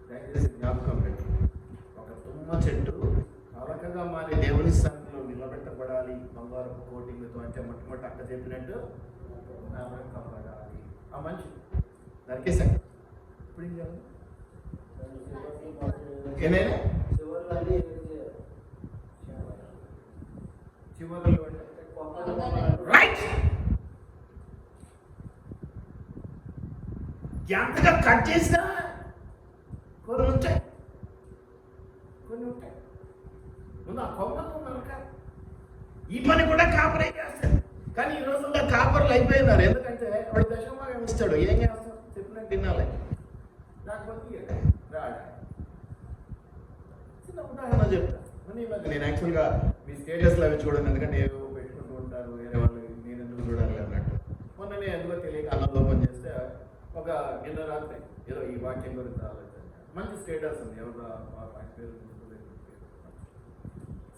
దయచేసి జ్ఞాపకం పెట్టు, ఒక తుమ్మ చెట్టు పలకగా మారి దేవుని సన్నిధిలో నిలబెట్టబడాలి బంగారపు కోటింగ్తో. అంటే మొట్టమొదటి అక్క చెప్పినట్టు నరకబడాలి. ఆ మంచి నరికేశాక ఇప్పుడు ఏం చేయాలి? ఏమైనా చివరిలో రైట్ ఎంతగా కట్ చేసినా కొన్ని ఉంటాయి, కొన్ని ఉంటాయి. ముందు ఆ కొమ్మలు నరకాలి. ఈ పని కూడా కాపరే చేస్తాడు. కానీ ఈ రోజుల్లో కాపర్లు అయిపోయినారు. ఎందుకంటే వాడు దశమాగం ఇస్తాడు, ఏం చేస్తాడు చెప్పినట్టు తినాలి, లేకపోతే రాడు. చిన్న ఉదాహరణ చెప్తాను. నేను యాక్చువల్గా మీ స్టేటస్లో అవి చూడండి, ఎందుకంటే ఏవో పెట్టుకుంటూ ఉంటారు వేరే వాళ్ళు, నేను ఎందుకు చూడాలి అన్నట్టు. మొన్న నేను ఎందుకో తెలియక అన్నంలో పని చేస్తే ఒక నిన్న రాత్రి ఏదో ఈ వాక్యం గురించి ఆలోచన, మంచి స్టేటస్ ఉంది. ఎవరు పేరు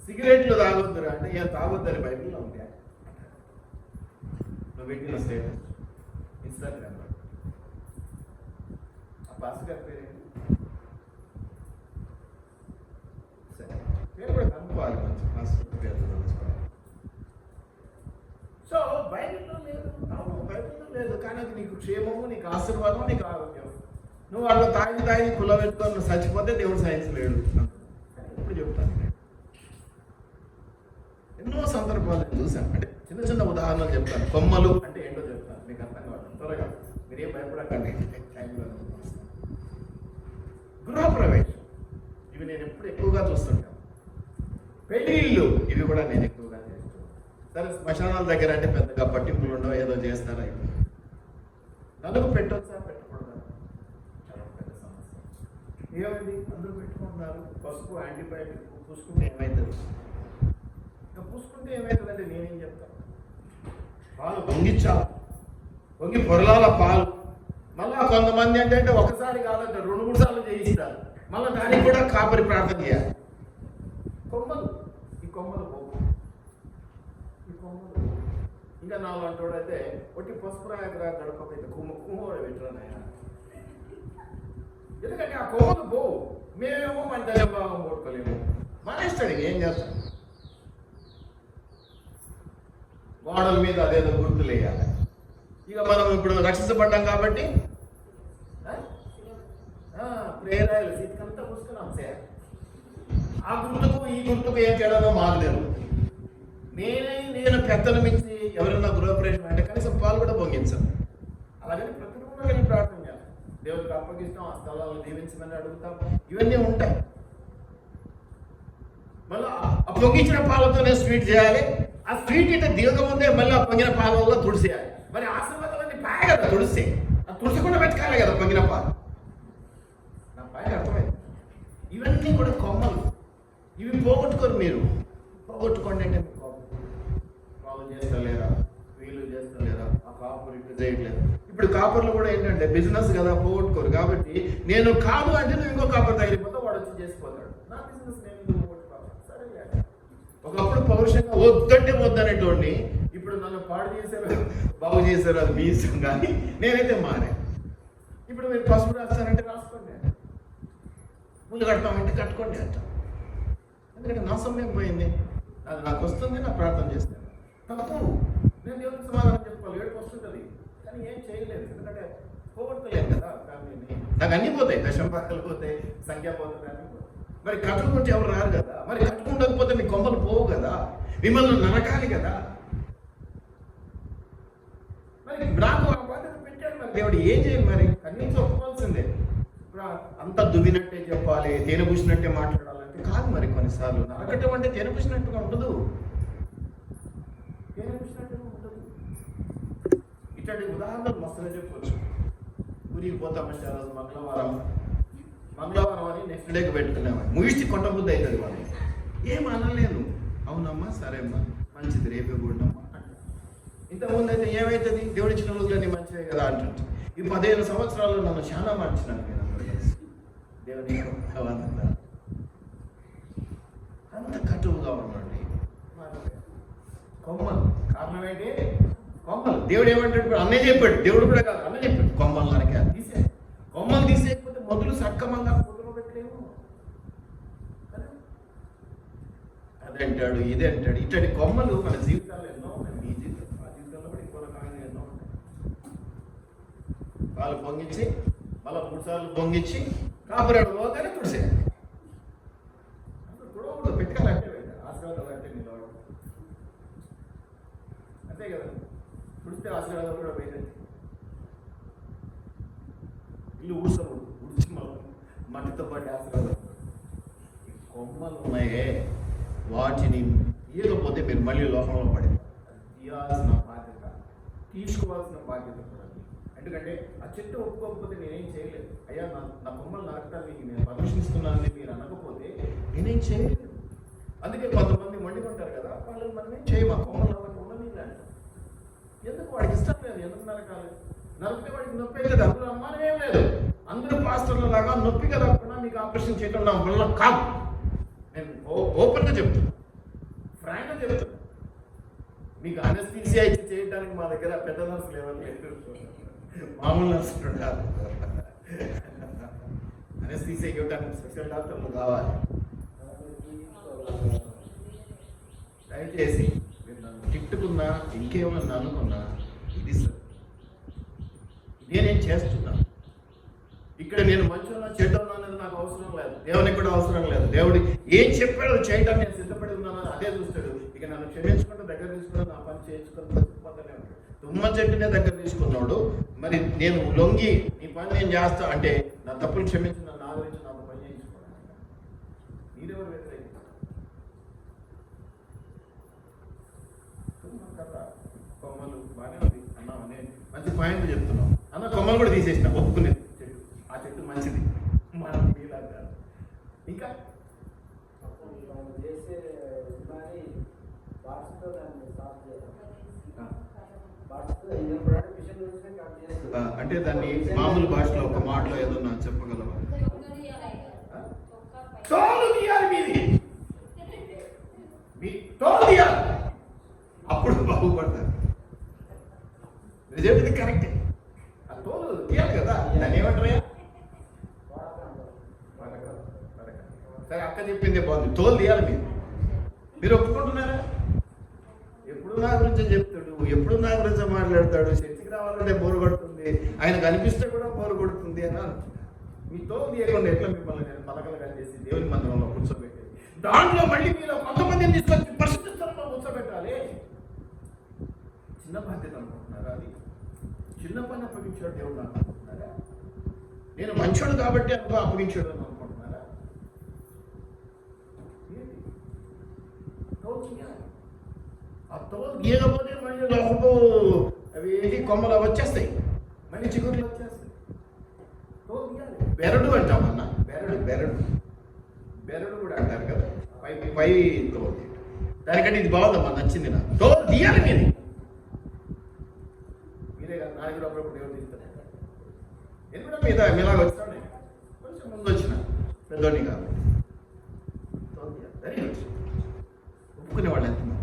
సిగరెట్లు తాగొద్దురా అంటే ఏం తాగొద్దని బైబిల్లో ఉంది. నువ్వు పెట్టిన స్టేటస్ ఇన్స్టాగ్రామ్లో. ఆ పాస్ గారి పేరేంటి? సరే, పేరు కూడా కనుక్కోవాలి, మంచి పాస్ పేరు తెలుసుకోవాలి. సో బైబిల్లో లేదు, అవును బైబిల్లో లేదు, కానీ అది నీకు క్షేమము, నీకు ఆశీర్వాదం, నీకు ఆరోగ్యం. నువ్వు వాళ్ళు తాగి కుల పెట్టుకొని నువ్వు చచ్చిపోతే దేవుడు సైన్స్ లేడు. ఇప్పుడు చెప్తాను, ఎన్నో సందర్భాలు చూశాను. అంటే చిన్న చిన్న ఉదాహరణలు చెప్తాను. కొమ్మలు అంటే ఏంటో చెప్తాను, మీకు అర్థం కావాలి. త్వరగా మీరేం భయపడకండి. గృహప్రవేశం ఇవి నేను ఎప్పుడు ఎక్కువగా చూస్తుంటాను. పెళ్ళిళ్ళు ఇవి కూడా నేను ఎక్కువగా చేస్తాను. సరే, శ్మశానాల దగ్గర అంటే పెద్దగా పట్టింపులు ఉండవు, ఏదో చేస్తారా. నలుగు పెట్టొచ్చా పెట్టకూడదా? చాలా పెద్ద సమస్య. ఏమైంది? అందరూ పెట్టుకుంటున్నారు. పసుపు యాంటీబయాటిక్ పూసుకుంటే ఏమవుతుంది? ఇంకా పూసుకుంటే ఏమవుతుందంటే నేనేం చెప్తాను, పాలు పొంగిచ్చాలి, పొంగి పొరలాల పాలు. మళ్ళా కొంతమంది ఏంటంటే ఒకసారి కాదంటే 2-3 సార్లు చేయిస్తారు. మళ్ళీ దానికి కూడా కాపరి ప్రార్థన చేయాలి. కొమ్మలు, ఈ కొమ్మలు పోవు, ఈ కొమ్మలు. ఇంకా నాలుగు అంటోడైతే ఒకటి పసుపు రాయకరా గడపకైతే కుమ్మ కూడా పెట్టరానాయన. ఎందుకంటే ఆ కొమ్మలు పోవు. మేమేమో మన దళభాగం కొట్టుకోలేము, మానేస్తాడు. ఏం చేస్తాం? గోడల మీద అదేదో గుర్తులు వేయాలి. ఇక మనం ఇప్పుడు రక్షించబడ్డాం కాబట్టి ప్రేరాయలు సీతకంతా పూసుకున్నాం సార్. ఆ గుర్తుకు ఈ గుర్తుకు ఏం చేయడమో మాకు లేదు. నేను పెద్దల మించి ఎవరైనా గృహప్రవేశం అంటే కనీసం పాలు కూడా పొంగించాం. అలాగని ప్రతి ఒక్కరిని ప్రార్థన చేయాలి, దేవుడికి అప్పగిస్తాం, ఆ స్థలాలను దీవించమని అడుగుతాం. ఇవన్నీ ఉంటాయి. మళ్ళీ ఆ పొంగించిన పాలతోనే స్వీట్ చేయాలి. ఆ స్వీట్ ఇట్లా దిగకముందే మళ్ళీ ఆ పొంగిన పాలలో తుడిసేయాలి. మరి ఆశీర్వాదాలన్నీ పాయ కదా తుడిసి, ఆ తుడిసకుండా పెట్టుకోవాలి కదా పొంగిన పాలు. నా పాయ అర్థమైంది. ఇవన్నీ కూడా కొమ్మలు. ఇవి పోగొట్టుకోరు. మీరు పోగొట్టుకోండి అంటే మీకు వాళ్ళు చేస్తలేరా, వీళ్ళు చేస్తలేరా, ఆ కాపర్ ఇట్లా చేయట్లేదు. ఇప్పుడు కాపర్లు కూడా ఏంటంటే బిజినెస్ కదా, పోగొట్టుకోరు. కాబట్టి నేను కాదు అంటే నువ్వు ఇంకో కాపర్ తగిలిపోతే వాడు వచ్చి చేసిపోతాడు. నా బిజినెస్ నేను సరే. ఒకప్పుడు పౌరుషంగా వద్దంటే వద్దనేటోడిని, ఇప్పుడు నన్ను పాడు చేశారు, బాగు చేశారు, అది మీ ఇష్టం. కానీ నేనైతే మారే. ఇప్పుడు మీరు పసుపు రాస్తారంటే రాసుకోండి, ముందు కడతామంటే కట్టుకోండి అంటాం. ఎందుకంటే నా సమయం పోయింది, అది నాకు వస్తుంది, నా ప్రార్థన చేస్తాను. తప్పు, నేను దేవుడికి సమాధానం చెప్పుకోవాలి. ఏడుపు వస్తుంటుంది, కానీ ఏం చేయలేదు. ఎందుకంటే పోగొట్టలేదు కదా ఫ్యామిలీని. నాకు అన్నీ పోతాయి, దశంపాకాలు పోతాయి, సంఖ్య పోతుంది. మరి కట్టుకుంటే ఎవరు రారు కదా. మరి కట్టుకుంటకపోతే మీ కొమ్మలు పోవు కదా, మిమ్మల్ని నరకాలి కదా. మరి నాకు ఆ బాధ్యత పెట్టాడు. మరి దేవుడు ఏం చేయాలి మరి? కనీసం ఒప్పుకోవాల్సిందే. ఇప్పుడు అంత దువ్వినట్టే చెప్పాలి, తేనె పూసినట్టే మాట్లాడాలంటే కాదు. మరి కొన్నిసార్లు నరకటం అంటే తేనె పూసినట్టుగా ఉండదు, తేనె పూసినట్టుగా ఉండదు. ఇట్లాంటి ఉదాహరణలు మస్తుగా చెప్పవచ్చు. ఊరికి పోతామంటే ఆ రోజు మంగళవారం అని నెక్స్ట్ డేకి పెట్టుకునేవాడు. ముగిస్తే కొట్ట బుద్ధి అవుతుంది వాళ్ళు. ఏం అనలేను, అవునమ్మా సరేమ్మా మంచిది రేపే కూడమ్మా అంట. ఇంతకుముందు అయితే ఏమవుతుంది, దేవుడి ఇచ్చిన రోజులన్నీ మంచివే కదా అంటుంటే. ఈ 15 సంవత్సరాలు నన్ను చాలా మార్చినాను నేను అందరూ కలిసి. దేవుని అంత కటువుగా ఉన్నాడు. కొమ్మలు కారణం ఏంటి? కొమ్మలు. దేవుడు ఏమంటాడు? అన్నయ్య చెప్పాడు, దేవుడు కూడా కాదు అన్న చెప్పాడు, కొమ్మలు నరకే తీసే. కొమ్మలు తీసేయకపోతే మొదలు సక్రమంగా పొద్దున పెట్టలేము. అదంటాడు, ఇది అంటాడు. ఇట్లాంటి కొమ్మలు మన జీవితాలు ఎన్నో ఉన్నాయి. మీ జీవితం, మా జీవితంలో కూడా ఇంకో రకమైన ఎన్నో ఉంటాయి. వాళ్ళు పొంగించి మళ్ళీ 3 సార్లు పొంగించి కాపురాడు పోగానే తుడిసేయాలి. అసలు తుడవకూడదు, పెట్టుకోవాలంటే ఆశీర్వాదాలు అంటే నిలవడం అంతే కదా. తుడిస్తే ఆశీర్వాదాలు కూడా పోయినట్టు. ఇల్లు ఊడ్చకూడదు, ఉడిచి మట్టితో పాటు ఆశీర్వాదం. కొమ్మలు ఉన్నాయే వాటిని తీయకపోతే మీరు మళ్ళీ లోకంలో పడి తీయాల్సిన బాధ్యత, తీసుకోవాల్సిన బాధ్యత కూడా. ఎందుకంటే ఆ చెట్టు ఒప్పుకోకపోతే నేనేం చేయలేదు. అయ్యా నా కొమ్మలు నరకటానికి నేను పర్మిషన్ ఇస్తున్నానని మీరు అనకపోతే నేనేం చేయలేదు. అందుకే కొంతమంది మండికుంటారు కదా, వాళ్ళని మనమేం చేయమా, కొమ్మలు ఉండని అంటారు. ఎందుకు? వాడికి ఇష్టం లేదు. ఎందుకు నరకాలి? నరికితే వాడికి నొప్పి అవుతుంది. అందులో అనుమానం ఏం లేదు. అందరూ పాస్టర్ల లాగా నొప్పి కలగకుండా మీకు ఆపరేషన్ చేయడం నా వల్ల కాదు. నేను ఓపెన్గా చెప్తున్నా, ఫ్రాంక్గా చెప్తున్నా. మీకు అనస్థీసియా ఇచ్చి చేయడానికి మా దగ్గర పెద్ద నర్సులు ఎవరు లేదు, మామూలు నర్సులు కాదు. అనస్థీసియా ఇవ్వడానికి స్పెషల్ డాక్టర్లు కావాలి. దయచేసి మీరు నన్ను తిట్టుకున్నా ఇంకేమన్నా అనుకున్నా ఇది సార్, ఇదే నేను చేస్తున్నాను. ఇక్కడ నేను మంచిగా చెడ్డా అనేది నాకు అవసరం లేదు, దేవునికి కూడా అవసరం లేదు. దేవుడు ఏం చెప్పాడో చేయడం నేను సిద్ధపడి ఉన్నాను, అదే చూస్తాడు. ఇక నన్ను క్షమించుకుంటూ దగ్గర తీసుకుని నా పని చేయించుకుని పోతూనే ఉంటాడు. తుమ్మ చెట్టునే దగ్గర తీసుకున్నాడు. మరి నేను లొంగి నీ పని నేను చేస్తా అంటే నా తప్పులు క్షమించి నన్ను ఆదరించి నాతో పని చేయించుకోవాలి. మీరెవరు వ్యతిరేకిస్తారు? కదా కొమ్మలు బాగానే ఉంది అన్నామని మంచి పాయింట్ చెప్తున్నాం అన్న. కొమ్మలు కూడా తీసేసిన ఒప్పుకునేది చెట్టు, ఆ చెట్టు మంచిది మనం మీలాగా. ఇంకా అంటే దాన్ని మామూలు భాషలో ఒక మాటలో ఏదో నాకు చెప్పగలవా? తోలు తీయాలి, మీ తోలు తీయాలి, అప్పుడు బాగుపడతారు. చెప్పింది కరెక్టే, ఆ తోలు తీయాలి కదా. దాన్ని ఏమంటారా? సరే అక్క చెప్పింది బాగుంది, తోలు తీయాలి. మీరు ఒప్పుకుంటున్నారా? ఎప్పుడు నా గురించి చెప్తాడు, ఎప్పుడు నా గురించి మాట్లాడతాడు. చర్చికి రావాలంటే బోరు కొడుతుంది, ఆయన కనిపిస్తే కూడా బోరు కొడుతుంది అని మీ తోలు తీయకుండా ఎట్లా మిమ్మల్ని నేను పలకలు చేసి దేవుని మందిరంలో కూర్చోబెట్టేది. దాంట్లో మళ్ళీ మీరు కొంతమందిని తీసుకొచ్చి పరిశుద్ధ స్థలంలో కూర్చోబెట్టాలి. చిన్న బాధ్యత అనుకుంటున్నారా? అది చిన్న పని అప్పగించాడు దేవుడు నాకు అనుకుంటున్నారా? నేను మంచోడు కాబట్టి అందులో అప్పగించాడు అని అనుకుంటున్నారా? ఆ తోలు గీయకపోతే మళ్ళీ లోపల అవి ఏంటి కొమ్మలు వచ్చేస్తాయి, మళ్ళీ చిగురులు వచ్చేస్తాయి. తోలు గీయాలి. బెరడు అంటామన్నా, బెరడు కూడా అంటారు కదా, పై తోలు. దానికంటే ఇది బాగుందమ్మా, నచ్చింది నా తోలు తీయాలి. మీరే కదా నాకు కూడా అప్పుడప్పుడు దేవుడు తీస్తాను. నేను కూడా మీలాగా వచ్చాను, కొంచెం ముందు వచ్చిన పెద్దోడిని కాబట్టి. Very good. ఒప్పుకునేవాళ్ళు ఎంతమంది?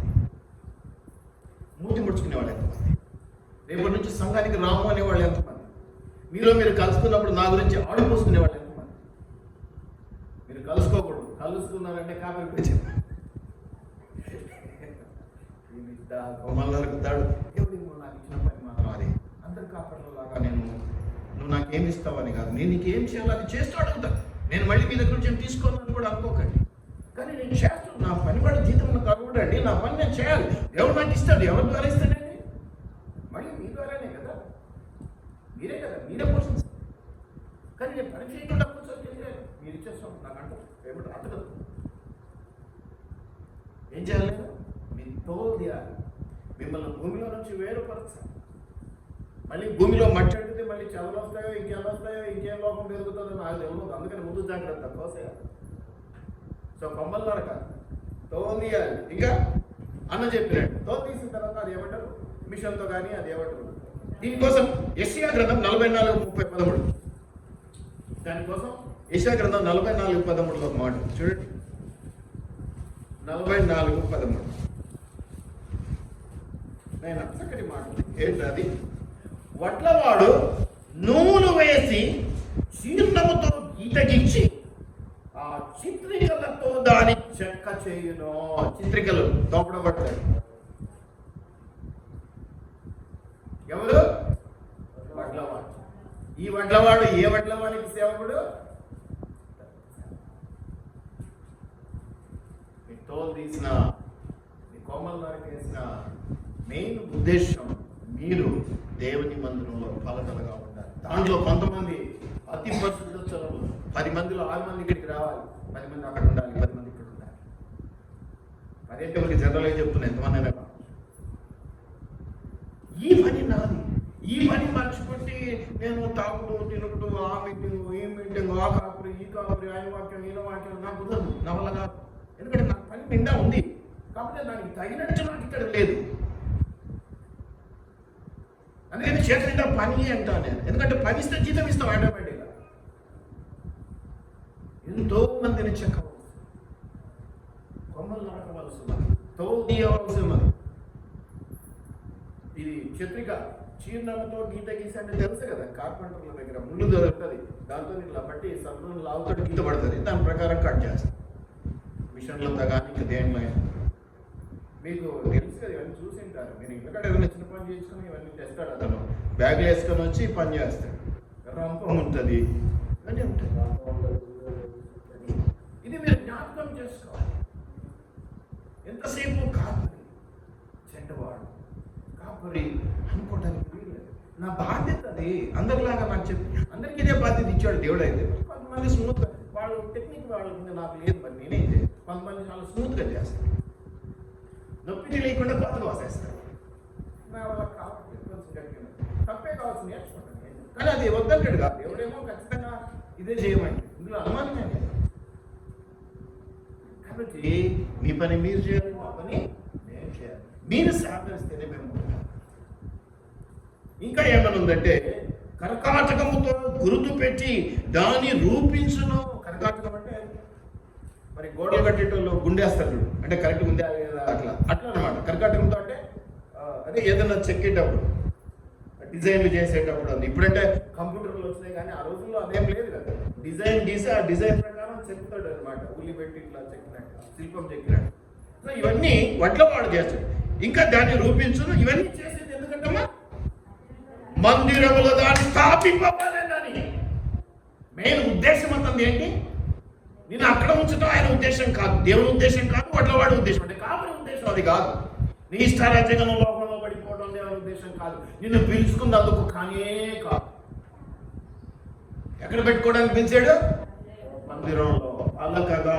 మూతి ముడుచుకునేవాళ్ళు ఎంతమంది? రేపటి నుంచి సంఘానికి రాము అనేవాళ్ళు ఎంతమంది? మీరు కలుసుకున్నప్పుడు నా గురించి ఆడిపోసుకునేవాళ్ళు ఎంతమంది? మీరు కలుసుకోకూడదు, కలుసుకున్నారంటే కాపీ పెట్టారు. కొమ్మలు నరుకుతాడు. దేవుడు నాకు ఇచ్చిన పని మాత్రం అది. అందరి కాపర్లలాగా నువ్వు నాకేమి ఇస్తావని కాదు, నేను నీకేం చేయాలో అది చేస్తూ అడుగుతా. నేను మళ్ళీ మీ దగ్గర నుంచి తీసుకోవాలని కూడా అనుకోకండి. కానీ నేను చేస్తాను, నా పని పడి జీతం కలవడండి, నా పని నేను చేయాలి. దేవుడు నాకు ఇస్తాడు. ఎవరి ద్వారా ఇస్తాడండి? మళ్ళీ మీ ద్వారానే కదా, మీరే కదా ఏం చేయాలి? మీ తోలు తీయాలి. మిమ్మల్ని భూమిలో నుంచి వేరుపరచాలి. మళ్ళీ భూమిలో మట్టి అంటితే మళ్ళీ చెదలు వస్తాయో ఇంకేం వస్తాయో ఇంకేం లోపం పెరుగుతుందో నాకు తెలియదు. అందుకని ముందు జాగ్రత్త కోసేయాలి. సో కొమ్మలు నరక తోలు తీయాలి. ఇంకా అన్న చెప్పినట్టు తోలు తీసిన తర్వాత అది ఏమంటారు? మిషన్తో కానీ అది ఏమంటారు? దీనికోసం యెషయా గ్రంథం 44:13. దానికోసం యెషయా గ్రంథం 44:13 ఒక మాట చూడండి. 44:13 నేను చక్కటి మాట. ఏంటది? వడ్లవాడు నూనె వేసి చీర్ణముతో గీతగిచ్చి ఆ చిత్రికలతో దాని చెక్క చేయును. చిత్రికలు తోపడబడతాయి. ఎవరు? వడ్లవాడు. ఈ వడ్లవాడు ఏ వడ్లవాడికి సేవకుడు? మీ తోలు తీసిన, మీ కొమ్మలు నరికేసిన మెయిన్ ఉద్దేశం మీరు దేవుని మందిరంలో పలకలుగా ఉండాలి. దాంట్లో కొంతమంది అతి పరిశుద్ధులు 10 మందిలో 6 మంది ఇక్కడికి రావాలి, 10 మంది అక్కడ ఉండాలి, 10 మంది ఇక్కడ ఉండాలి. పర్యటకులకి జనరల్గా చెప్తున్నా, ఎంతమంది అయినా ఈ పని నాది. ఈ పని మర్చిపెట్టి నేను తాగుడు తినుకుడు, ఆ మీటింగ్ ఈ మీటింగ్, ఆ కాపురి ఈ కాపురి, ఆయన వాక్యం ఈయన వాక్యం నాకు కుదరదు, నా వల్ల కాదు. ఎందుకంటే నాకు పని నిండా ఉంది, కాకపోతే దానికి తగినట్టు నాకు ఇక్కడ లేదు. అందుకని చేసిన పని అంటాను నేను. ఎందుకంటే పని ఇస్తే జీతం ఇస్తాం ఆటోమేటిక్గా. ఎంతో మందిని చెక్కవలసి, కొమ్మలు నరకవలసి ఉన్నది, తోలు తీయవలసి ఉన్నది. ఇది చిత్రిక చీర్ణంతో గీత గీసి అంటే తెలుసు కదా, కార్పెంటర్ల దగ్గర ముళ్ళు దొరుకుతుంది, దాంతో ఇట్లా బట్టి సబ్బును లావుతో గీత పడుతుంది, దాని ప్రకారం కట్ చేస్తాం. మిషన్లతో కానీ ఇంకా దేంట్లో మీకు తెలుసు కదా, ఇవన్నీ చూసి ఉంటారు మీరు. ఎందుకంటే ఏదైనా చిన్న పని చేసుకుని ఇవన్నీ తెస్తాడు అతను, బ్యాగ్లో వేసుకొని వచ్చి పని చేస్తాడు. రంపం ఉంటుంది, ఇవన్నీ ఉంటుంది. ఇది మీరు జ్ఞాపకం చేసుకోవాలి. ఎంతసేపు కాపరి చెడ్డవాడు, కాపరి అనుకోవడానికి వీల్లేదు. నా బాధ్యత అది. అందరిలాగా నాకు చెప్పి అందరికీ ఇదే బాధ్యత ఇచ్చాడు దేవుడు. అయితే కొంతమంది స్మూత్గా వాళ్ళు టెక్నిక్ వాళ్ళు నాకు లేదు, మరి నేనే కొంతమంది చాలా స్మూత్గా చేస్తాను, నొప్పి లేకుండా కొత్తగా వసేస్తాను. నా వల్ల కావట్లేదు, కొంచెం గట్టిగా తప్పే కావచ్చు, నేర్చుకుంటాను. కానీ అది వద్దంటాడు కాదు, ఎవడేమో ఖచ్చితంగా ఇదే చేయమండి, ఇందులో అనుమానమే లేదు. కాబట్టి మీ పని మీరు చేయాలి, మా పని నేను చేయాలి. మీరు సహకరిస్తేనే మేము. ఇంకా ఏమైనా ఉందంటే కర్కాటకముతో గుర్తు పెట్టి దాన్ని రూపించును. కర్కాటకం అంటే మరి గోడలు కట్టేటోళ్ళు గుండేస్తారు, అంటే కరెక్ట్ ఉండే అట్లా అట్లా అనమాట. కర్కాటకంతో అంటే అదే ఏదైనా చెక్కేటప్పుడు, డిజైన్లు చేసేటప్పుడు. అది ఇప్పుడంటే కంప్యూటర్లు వచ్చినాయి, కానీ ఆ రోజుల్లో అదేం లేదు కదా. డిజైన్ గీసి ఆ డిజైన్ ప్రకారం చెక్కుతాడు అనమాట, ఉల్లి పెట్టి ఇట్లా చెక్కినట్టు, శిల్పం చెక్కినట్టు. సో ఇవన్నీ వడ్లవాడు చేస్తాడు. ఇంకా దాన్ని రూపించును. ఇవన్నీ చేసేది ఎందుకంటమ్మా? మందిరములో దాన్ని స్థాపింపబడని మెయిన్ ఉద్దేశం అంటుంది. ఏంటి? నేను అక్కడ ఉంచడం ఆయన ఉద్దేశం కాదు, దేవుని ఉద్దేశం కాదు, వడ్లవాడి ఉద్దేశం, అంటే కాపురి ఉద్దేశం అది కాదు. నీ ఇష్టారాజ్యంగా లోకంలో పడిపోవడం దేవుని ఉద్దేశం కాదు. నిన్ను పిలుచుకున్నందుకు కానే కాదు. ఎక్కడ పెట్టుకోవడానికి పిలిచాడు? మందిరంలో పలకగా.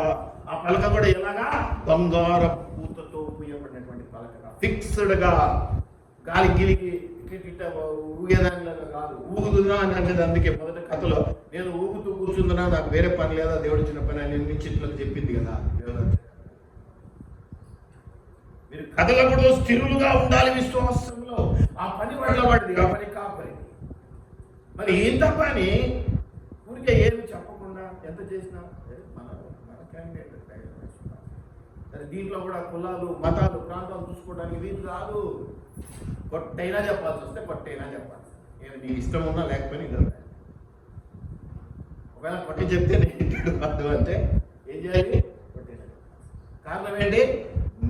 ఆ పలక కూడా ఎలాగా? బంగారపు పూతతో పూయబడినటువంటి పలకగా, ఫిక్స్డ్గా, గాలి గిలికి ఊగేదానిలాగా కాదు, ఊగుతున్నా అని అనేది. అందుకే మొదటి కథలో నేను ఊగుతూ కూర్చుందునా, నాకు వేరే పని లేదా, దేవుడు ఇచ్చిన పని అని నిర్మించిట్లని చెప్పింది కదా. మీరు కథలప్పుడు స్థిరులుగా ఉండాలి విశ్వాసంలో. ఆ పని వడ్లవాడిది, ఆ పని కాపరి. మరి ఏం తప్ప అని ఊరికే ఏమి చెప్పకుండా ఎంత చేసినా మన క్యాండిడేట్. దీంట్లో కూడా కులాలు, మతాలు, ప్రాంతాలు చూసుకోవడానికి వీలు రాదు. కొట్టైనా చెప్పాల్సి వస్తే కొట్టైనా చెప్పాలి. ఏమి నీకు ఇష్టం ఉన్నా లేకపోయినా ఇంకా ఒకవేళ కొట్టి చెప్తే నేను కాదు అంటే ఏం చేయాలి? కొట్టైనా. కారణం ఏంటి?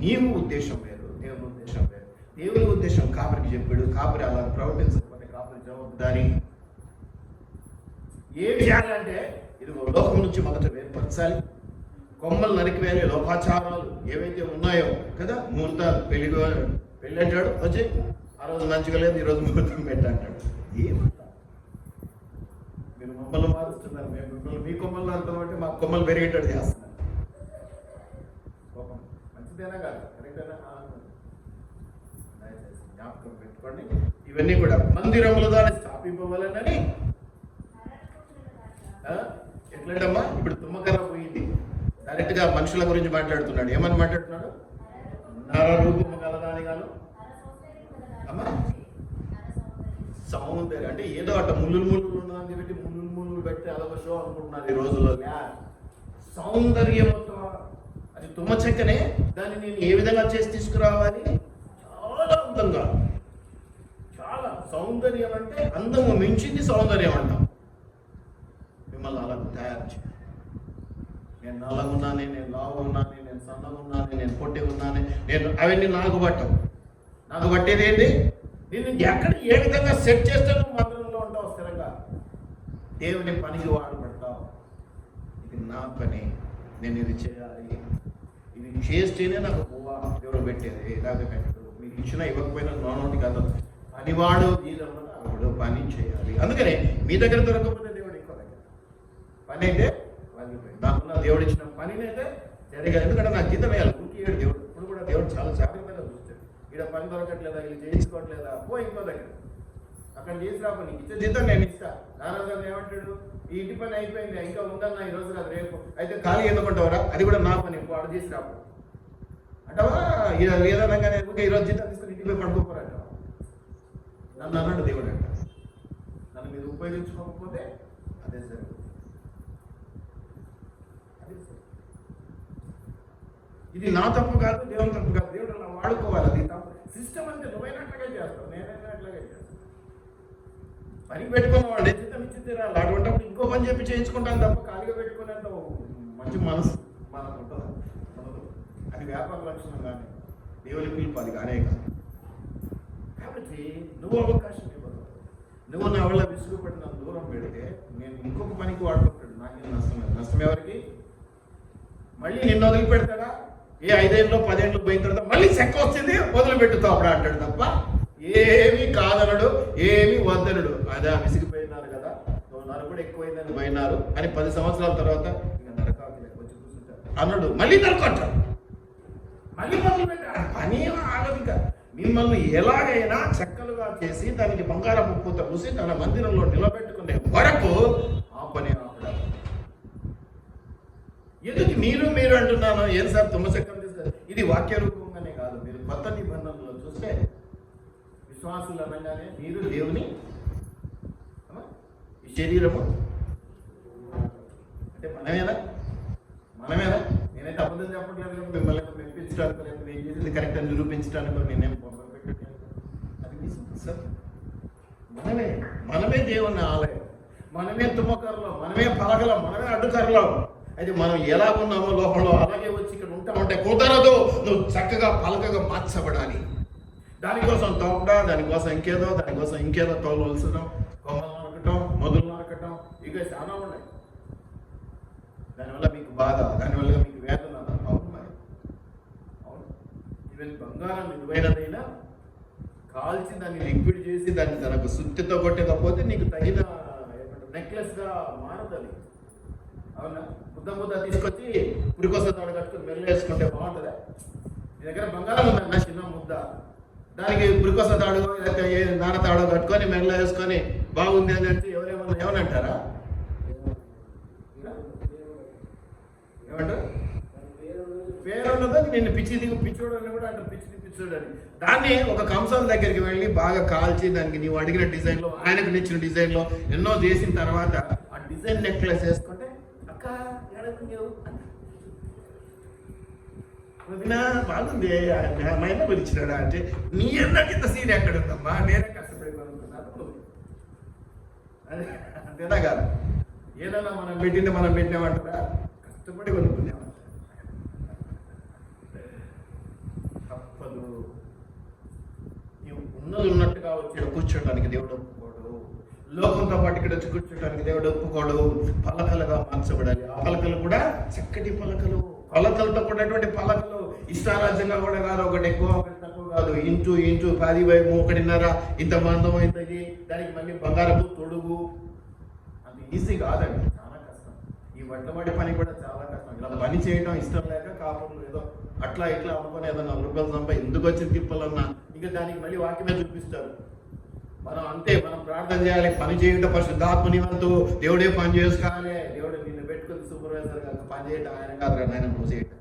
నీవు ఉద్దేశం వేరు, దేవుని ఉద్దేశం వేరు. దేవుని ఉద్దేశం కాపరికి చెప్పాడు, కాపరి అలా ప్రవర్తించకపోతే కాపరి జవాబుదారి. ఏం చేయాలంటే ఇది లోకం నుంచి మొదట వేరుపరచాలి. కొమ్మలు నరికివేయాలి. లోకాచారాలు ఏవైతే ఉన్నాయో కదా, ముహూర్తాలు, పెళ్ళి అంటాడు, వచ్చి ఆ రోజు మంచిగా లేదు, ఈరోజు ముహూర్తం పెట్టంటాడు. ఏమంటా మీరు కొమ్మలు మారుస్తున్నారు, మేము మిమ్మల్ని మీ కొమ్మలు నరుకుతాం అంటే మా కొమ్మలు పెరిగేటట్టు చేస్తున్నారు. మంచిదేనా కాదు? కరెక్టేనా? జ్ఞాపకం పెట్టుకోండి. ఇవన్నీ కూడా మందిరములు దాన్ని స్థాపింపవలనని. ఎట్లంటమ్మా? ఇప్పుడు తుమ్మకర్ర పోయింది, డైరెక్ట్ గా మనుషుల గురించి మాట్లాడుతున్నాడు. ఏమని మాట్లాడుతున్నాడు? నర రూపము గలదాని గాను అమ్మా సౌందర్యం అంటే ఏదో అట్ట ముళ్ళు ఉన్నదాన్ని పెట్టి ముళ్ళు పెట్టి అదొక షో అనుకుంటున్నారు ఈ రోజుల్లో. సౌందర్యంతో అది తుమ్మ చెక్కనే, దాన్ని నేను ఏ విధంగా చేసి తీసుకురావాలి? చాలా అందంగా, చాలా సౌందర్యం అంటే అందము మించింది సౌందర్యం అంటాం. మిమ్మల్ని అలా తయారు చేయాలి. నేను నల్లగా ఉన్నాను, నేను లావు ఉన్నాను, నేను సన్నగా ఉన్నాను, నేను పొట్టిగా ఉన్నాను, నేను అవన్నీ నాకు పట్టవు. నాకు పట్టేది ఏంటి? నేను ఎక్కడ ఏ విధంగా సెట్ చేస్తే నువ్వు మందిరంలో ఉంటావు స్థిరంగా, దేవుని పనికి వాడబడతావు. ఇది నా పని, నేను ఇది చేయాలి, ఇది చేస్తేనే నాకు పువ్వా దేవుడు పెట్టేది. ఇలాగే పెట్టడు. మీకు ఇచ్చినా ఇవ్వకపోయినా నోటి కాదు, పనివాడు జీవితంలో పని చేయాలి. అందుకనే మీ దగ్గర దొరకకపోతే దేవుడు ఇంకో దగ్గర పని అయితే నాకున్న దేవుడు ఇచ్చిన పనిని అయితే జరిగాలి. ఎందుకంటే నాకు జీతం వేయాలి. ఊరికేడు దేవుడు ఇప్పుడు కూడా దేవుడు చాలా జాగ్రత్తగా చూస్తాడు. ఇక్కడ పని దొరకట్లేదా, ఇది చేయించుకోవట్లేదా, పో ఇంకో దగ్గర అక్కడ చేసి రాపో, నీకు ఇచ్చే జీతం నేను ఇస్తా. నారాజు ఏమంటాడు? ఈ ఇంటి పని అయిపోయింది, ఇంకా ఉందన్నా ఈ రోజు కాదు రేపు, అయితే ఖాళీ ఎందుకుంటావరా? అది కూడా నా పని, ఇంకో ఆడ చేసి రాపో అంటవా? ఏదనగానే ఈ రోజు జీతం తీసుకుని ఇంటికి పోయి పడుకోపోరంట. నన్ను అన్నాడు దేవుడు అంట. నన్ను మీరు ఉపయోగించుకోకపోతే అదే సరే. ఇది నా తప్పు కాదు, దేవుని తప్పు కాదు. దేవుడు అలా వాడుకోవాలి. అది తప్పు సిస్టమ్ అంటే నువ్వైనట్లుగా చేస్తావు, నేనైనట్లుగా చేస్తాను. పనికి పెట్టుకున్నవాడు జీతం ఇచ్చి తీరాలి. అటువంటిప్పుడు ఇంకో పని చెప్పి చేయించుకుంటాను తప్ప ఖాళీగా పెట్టుకునేంత మంచి మనసు మనకు ఉంటుందా? అది వ్యాపార లక్షణం కానీ దేవుని పిలుపు అది కానే కాదు. కాబట్టి నువ్వు అవకాశం ఇవ్వదు. నువ్వు నా వల్ల విసుగుపడి నన్ను దూరం పెడితే నేను ఇంకొక పనికి వాడుకుంటాడు. నాకేం నష్టం లేదు. నష్టం ఎవరికి? మళ్ళీ నిన్ను వదిలిపెడతాడా? ఏ 5 ఏళ్ళు 10 ఏళ్ళు పోయిన తర్వాత మళ్ళీ చెక్క వచ్చింది వదిలిపెట్టుతావు అప్పుడు అంటాడు తప్ప ఏమీ కాదనడు, ఏమీ వద్దనడు. అదే విసిగిపోయినారు కదా, నరకుడు ఎక్కువైందని పోయినారు అని 10 సంవత్సరాల తర్వాత ఇంకా నరకాకి వచ్చి కూర్చుంటారు అన్నాడు. మళ్ళీ నరకంటాడు, మళ్ళీ మొదలుపెట్టాడు. పని ఆగదిక మిమ్మల్ని ఎలాగైనా చెక్కలుగా చేసి దానికి బంగారపు పూత పూసి తన మందిరంలో నిలబెట్టుకునే వరకు ఆ పని ఆపడాలి. ఎందుకు మీరు అంటున్నాను? ఏం సార్ తుమ్మచక్కలు తీసుకు? ఇది వాక్య రూపంగానే కాదు. మీరు కొత్త నిబంధనలో చూస్తే విశ్వాసులు అనగానే మీరు దేవుని ఈ శరీరము అంటే మనమేనా? నేనైతే అబద్ధం చెప్పట్లేదు. మిమ్మల్ని మెప్పించడానికి లేదు, నేను చేసింది కరెక్ట్ అని నిరూపించడానికి నేనేం పెట్టాను. అది సార్ మనమే దేవుని ఆలయం, మనమే తుమ్మకర్రలో, మనమే పలకలో, మనమే అడ్డుకర్రలో. అయితే మనం ఎలా ఉన్నామో లోపల అలాగే వచ్చి ఇక్కడ ఉంటామంటే కుదరదు. నువ్వు చక్కగా పలకగా మార్చబడాలి. దానికోసం తోపడా, దానికోసం ఇంకేదో తోలవలసడం, కొమ్మలు నరకటం, మొదలు నరకటం, ఇక చాలా ఉన్నాయి. దానివల్ల మీకు బాధ, దానివల్ల మీకు వేదన. అవును మరి, అవును. ఈవెన్ బంగారం విలువైనదైనా కాల్చి దాన్ని లిక్విడ్ చేసి దాన్ని తనకు సుత్తితో కొట్టకపోతే నీకు తగిన నెక్లెస్గా మారదని. అవునా? ముద్ద తీసుకొచ్చి పురికోస తాడు కట్టుకుని మెల్ల వేసుకుంటే బాగుంటుందా? మీ దగ్గర బంగారం ఉందన్న చిన్న ముద్ద, దానికి పురికోస తాడు నాన్న తాడు కట్టుకొని మెల్ల వేసుకొని బాగుంది అని అంటే ఏమనంటారా? ఏమంటారు? పేరున్నదో నిన్ను పిచ్చోడు అని కూడా అంటారు. పిచ్చోడు అని. దాన్ని ఒక కంసాల దగ్గరికి వెళ్ళి బాగా కాల్చి దానికి నీవు అడిగిన డిజైన్లో, ఆయనకు నచ్చిన డిజైన్లో ఎన్నో చేసిన తర్వాత ఆ డిజైన్ నెక్లెస్ వేసుకుంటే అక్క బాగుంది మైనా పిలిచినాడా అంటే నీ అన్నకి ఇంత సీన్ ఎక్కడ ఉందమ్మా, నేనే కష్టపడి కొనుక్కున్నాను. అంతేనా కాదు? ఏదన్నా మనం పెట్టినామంటారా? కష్టపడి కొనుక్కున్నామంట. తప్పదు. నీవు ఉన్నది ఉన్నట్టుగా వచ్చి కూర్చోడానికి దేవుడు ఒప్పుకోడు. లోకంతో పాటు ఇక్కడ వచ్చి కూర్చోడానికి దేవుడు ఒప్పుకోడు. పలకలుగా మార్చబడాలి. ఆ పలకలు కూడా చక్కటి పలకలు, కొలతలతో కూడినటువంటి పలకలు. ఇష్టారాజ్యంగా కూడా కాదు, ఒకటి ఎక్కువ ఒకటి తక్కువ కాదు. ఇంచు 10 by 1.5 ఇంత మందం అవుతుంది. దానికి మళ్ళీ బంగారపు తొడుగు. అది ఈజీ కాదండి, చాలా కష్టం. ఈ వడ్లవాడి పని కూడా చాలా కష్టం. ఇలా పని చేయడం ఇష్టం లేక కాపులు ఏదో అట్లా ఇట్లా అనుకుని ఏదో 4 రూపాయలు సంపా ఎందుకు వచ్చిన తిప్పలన్నా ఇక దానికి మళ్ళీ వాక్యమే చూపిస్తారు. మనం అంతే, మనం ప్రార్థన చేయాలి, పని చేయటం పరిశుద్ధాత్మని వంతు, దేవుడే పని చేసుకోవాలి, దేవుడు నిన్ను పెట్టుకుని సూపర్వైజర్ కాదు పని చేయటం ఆయన కాదు నాయన నువ్వు చేయటం.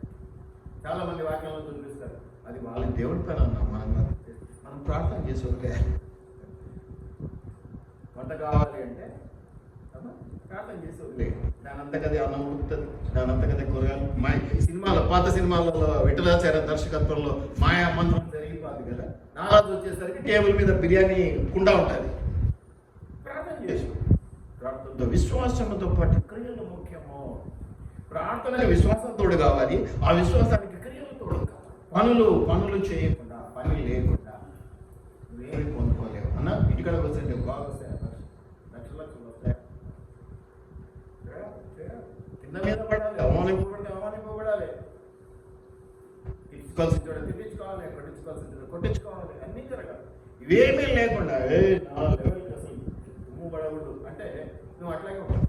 చాలా మంది వాక్యంలో చూపిస్తారు. అది వాళ్ళ దేవుడి పని అన్నాం. మనం ప్రార్థన చేసి ఓకే వంట కావాలి అంటే ప్రార్థన చేసి వదిలే, దానంతకది అన్నం ఉడుతుంది, దానంతకది కూరగాయలు. మా సినిమాలో పాత సినిమాలలో విఠలాచార్య దర్శకత్వంలో మాయా మంత్రం జరిగిపోదు కదా. నారాజు వచ్చేసరికి టేబుల్ మీద బిర్యానీ కుండ ఉంటుంది. ప్రార్థన చేసి ప్రార్థనతో విశ్వాసంతో పాటు క్రియలు ముఖ్యము. ప్రార్థనకి విశ్వాసంతోడు కావాలి, ఆ విశ్వాసానికి క్రియలు తోడు కావాలి. పనులు చేయకుండా, పని లేకుండా నువ్వేమి పొందుకోలేవు అన్న. ఇంటికాడ వస్తే బాగా వస్తాయి, లక్షలు వస్తాయి, కింద మీద పడాలి, అవమానింపబడాలి, ఇచ్చుకోవాల్సిన చోట తిట్టించుకోవాలి, కొట్టించుకోవాల్సిన చోట కొట్టించుకోవాలి, అన్నీ జరగాలి. ఇవేమీ లేకుండా నా లెవెల్కి అసలు తుమ్ము పడకూడదు అంటే నువ్వు అట్లాగే ఉంటావు.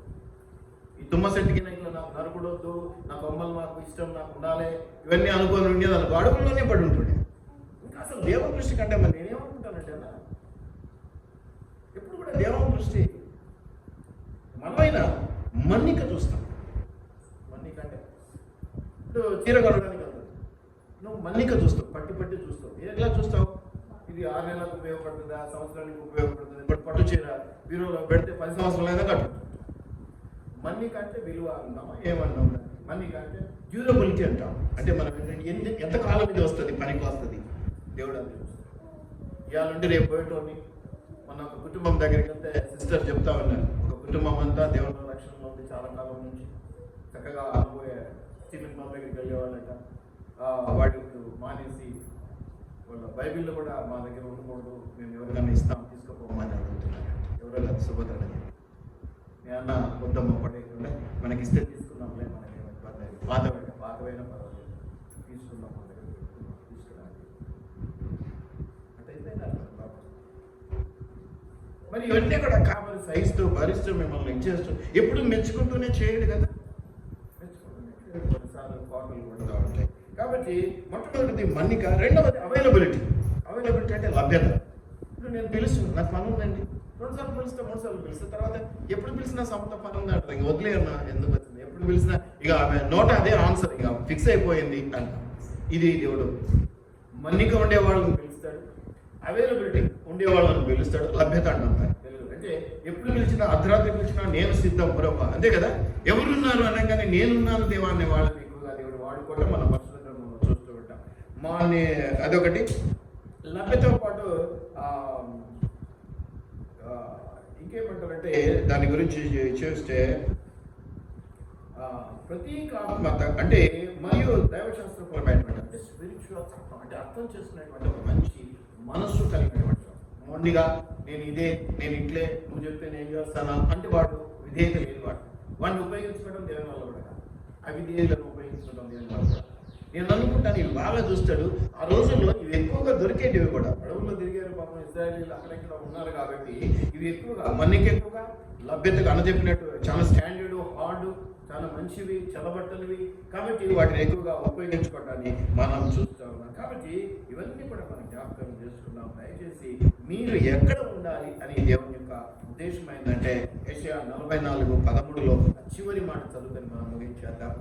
ఈ తుమ్మ సెట్టికి ఇట్లా నాకు నరకూడొద్దు, నా బొమ్మలు నాకు ఇష్టం, నాకు ఉండాలి, ఇవన్నీ అనుకోని ఉండేది అనుకో అడుగుల్లోనే పడి ఉంటుండే. ఇంకా అసలు దేవ దృష్టి కంటే మరి నేనేమనుకుంటానంటే అన్న, ఎప్పుడు కూడా దేవ దృష్టి మనమైనా మన్నిక చూస్తాం. మన్నిక అంటే ఇప్పుడు చీర కొనడానికి వెళ్తావు, నువ్వు మన్నిక చూస్తావు, పట్టి చూస్తావు. ఎట్లా చూస్తావు? ఇది 6 నెలలకు ఉపయోగపడుతుందా, సంవత్సరానికి ఉపయోగపడుతుంది. ఇప్పుడు పట్టు చీర బీరోలో పెడితే 10 సంవత్సరాలైనా కట్టు. మన్నిక అంటే విలువ అంటామా, ఏమన్నాం? మన్నిక అంటే డ్యూరబిలిటీ అంటాం. అంటే మనం ఎంత కాలం ఇది వస్తుంది, పనికి వస్తుంది. దేవుడు అది ఇవాళ నుండి రేపు పోయేటోని. మన ఒక కుటుంబం దగ్గరికి వెళ్తే సిస్టర్ చెప్తా ఉన్నారు, ఒక కుటుంబం అంతా దేవుడు రక్షణలో ఉంది చాలా కాలం నుంచి, చక్కగా పోయే స్టీఫెన్ బాబు దగ్గరికి వెళ్ళేవాళ్ళట. వాడు మానేసి వాళ్ళ బైబిల్లో కూడా మా దగ్గర ఉండకూడదు, మేము ఎవరికైనా ఇస్తాం తీసుకుపోమని అడుగుతున్నారు. ఎవరో కాదు, సుభద్ర నేను వద్దమ్మ పడేయకుండా మనకి ఇస్తే తీసుకున్నాంలే, మనకి ఇబ్బంది అయింది, పాతవైనా పర్వాలేదు తీసుకున్నాం, మన దగ్గర తీసుకున్నాను అంటే మరి ఇవన్నీ కూడా కావాలి సహిస్తూ భరిస్తూ మిమ్మల్ని ఇచ్చేస్తూ ఎప్పుడు మెచ్చుకుంటూనే చేయడు కదా, మెచ్చుకుంటూనే కొన్నిసార్లు కోటలు కూడా ఉంటాయి. కాబట్టి మొట్టమొదటిది మన్నిక, రెండవది అవైలబిలిటీ. అవైలబిలిటీ అంటే లభ్యత. ఇప్పుడు నేను పిలుస్తున్నాను, నాకు పని ఉందండి, 2 సార్లు పిలిస్తే 3 సార్లు పిలిస్తే తర్వాత ఎప్పుడు పిలిచినా సొంత పని ఉంది అంటారు, ఇంక వదిలేయన్నా ఎందుకు వచ్చింది, ఎప్పుడు పిలిచినా ఇక ఆమె నోట అదే ఆన్సర్, ఇక ఫిక్స్ అయిపోయింది అంట. ఇది దేవుడు మన్నిక ఉండేవాళ్ళని పిలుస్తాడు, అవైలబిలిటీ ఉండేవాళ్ళని పిలుస్తాడు, లభ్యత అంటారు. అంటే ఎప్పుడు పిలిచినా, అర్ధరాత్రి పిలిచినా నేను సిద్ధం పురప, అంతే కదా. ఎవరున్నారు అనగానే నేనున్నాను దేవా అనే వాళ్ళని ఎక్కువగా దేవుడు వాడుకోవడం మనం పరిశుద్ధంగా చూస్తూ ఉంటాం. అదొకటి. లభ్యతతో పాటు ఇంకేమంటారంటే దాని గురించి చూస్తే ప్రతీకాత్మక అంటే మరియు దైవశాస్త్రపరమైనటువంటి అంటే స్పిరిచువల్ తత్వం, అంటే అర్థం చేసుకునేటువంటి ఒక మంచి మనస్సు కలిగినటువంటి మొండిగా నేను ఇట్లే, నువ్వు చెప్తే నేను చేస్తానా అంటే వాడు విధేయత లేదు. వాడిని ఉపయోగించుకోవడం దేవుని వల్ల కూడా కాదు, అవిధేయులను ఉపయోగించడం దేవుని వల్ల కూడా. నేను అనుకుంటాను ఇవి బాగా చూస్తాడు. ఆ రోజుల్లో ఇవి ఎక్కువగా దొరికేటివి కూడా, అడవుల్లో తిరిగారు పాపం ఇజ్రాయేలీలు అక్కడెక్కడ ఉన్నారు కాబట్టి ఇవి ఎక్కువగా మన్నిక ఎక్కువగా, లభ్యతగా చెప్పినట్టు చాలా స్టాండర్డ్, హార్డ్, చాలా మంచివి, చల్లబట్టనివి కాబట్టి వాటిని ఎక్కువగా ఉపయోగించుకోవటాన్ని మనం చూస్తూ ఉన్నాం. కాబట్టి ఇవన్నీ కూడా మనం జ్ఞాపకం చేసుకున్నాం. దయచేసి మీరు ఎక్కడ ఉండాలి అని దేవుని యొక్క ఉద్దేశం ఏంటంటే యెషయా 44:13లో చివరి మాట చదువుకొని మనం ముగించేద్దాం.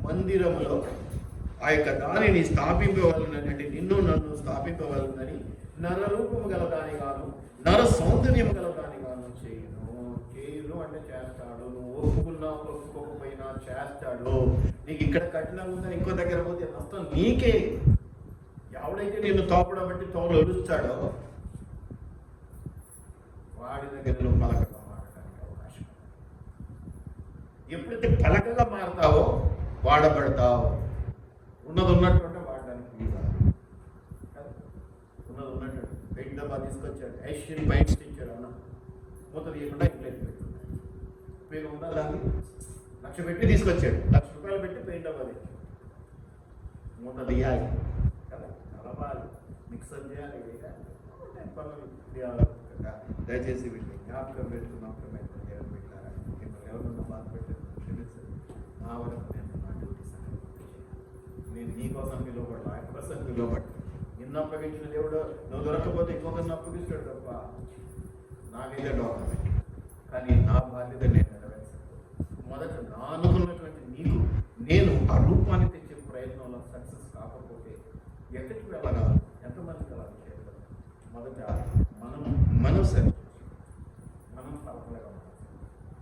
మందిరములో ఆ యొక్క దానిని స్థాపింపవలనని, అంటే నిన్ను నన్ను స్థాపింపవలనని నరరూపము గల దానిగాను నర సౌందర్యం గల దానిగాను చేయును అంటే చేస్తాడు. నువ్వు ఒప్పుకున్నా ఒప్పుకోకపోయినా చేస్తాడు. నీకు ఇక్కడ కఠినంగా ఉందని ఇంకో దగ్గర పోతే మొత్తం నీకే. ఎవడైతే నిన్ను తోపడం బట్టి తోలు ఒలుస్తాడో వాడి దగ్గర నువ్వు పలకగా మారడానికి అవకాశం. ఎప్పుడైతే పలకగా మారుతావో వాడబడతావు. ఉన్నది ఉన్నట్టు వాడడానికి ఉన్నది ఉన్నట్టు. పెయింట్ డబ్బా తీసుకొచ్చాడు, ఏషియన్ పెయింట్స్ ఇచ్చాడు, అన్న మూత తీయకుండా ఇంట్లో ఉపయోగం ఉందా? దాన్ని 1,00,000 పెట్టి తీసుకొచ్చాడు, 1,00,000 రూపాయలు పెట్టి పెయింట్ డబ్బా మూత తీయాలి కదా, కలపాలి, మిక్సర్ చేయాలి, పనులు చేయాలి. దయచేసి వీటిని జ్ఞాపకం పెట్టుకున్నప్పుడు మేము ఎవరు పెట్టారా, మిమ్మల్ని ఎవరన్నా బాధ పెట్టారు క్షమించండి. నా వరకు నేను నా డ్యూటీ నేను నీ కోసం పిలువబడ్డా, ఆయన కోసం పిలువబడ్డా. నిన్ను అప్పగించిన దేవుడు నువ్వు దొరకపోతే ఇంకొకరిని అప్పగిస్తాడు తప్ప నాకైతే డోక్యుమెంట్. కానీ నా బాధ్యత నేను నెరవేర్చాను. మొదట నా అనుకున్నటువంటి నీకు నేను ఆ రూపాన్ని తెచ్చే ప్రయత్నంలో సక్సెస్ కాకపోతే ఎక్కడికి వెళ్ళగలం, ఎంతమందికి అలా చేయగలం? మొదట మనం సరి మనం పలకలుగా ఉండాలి.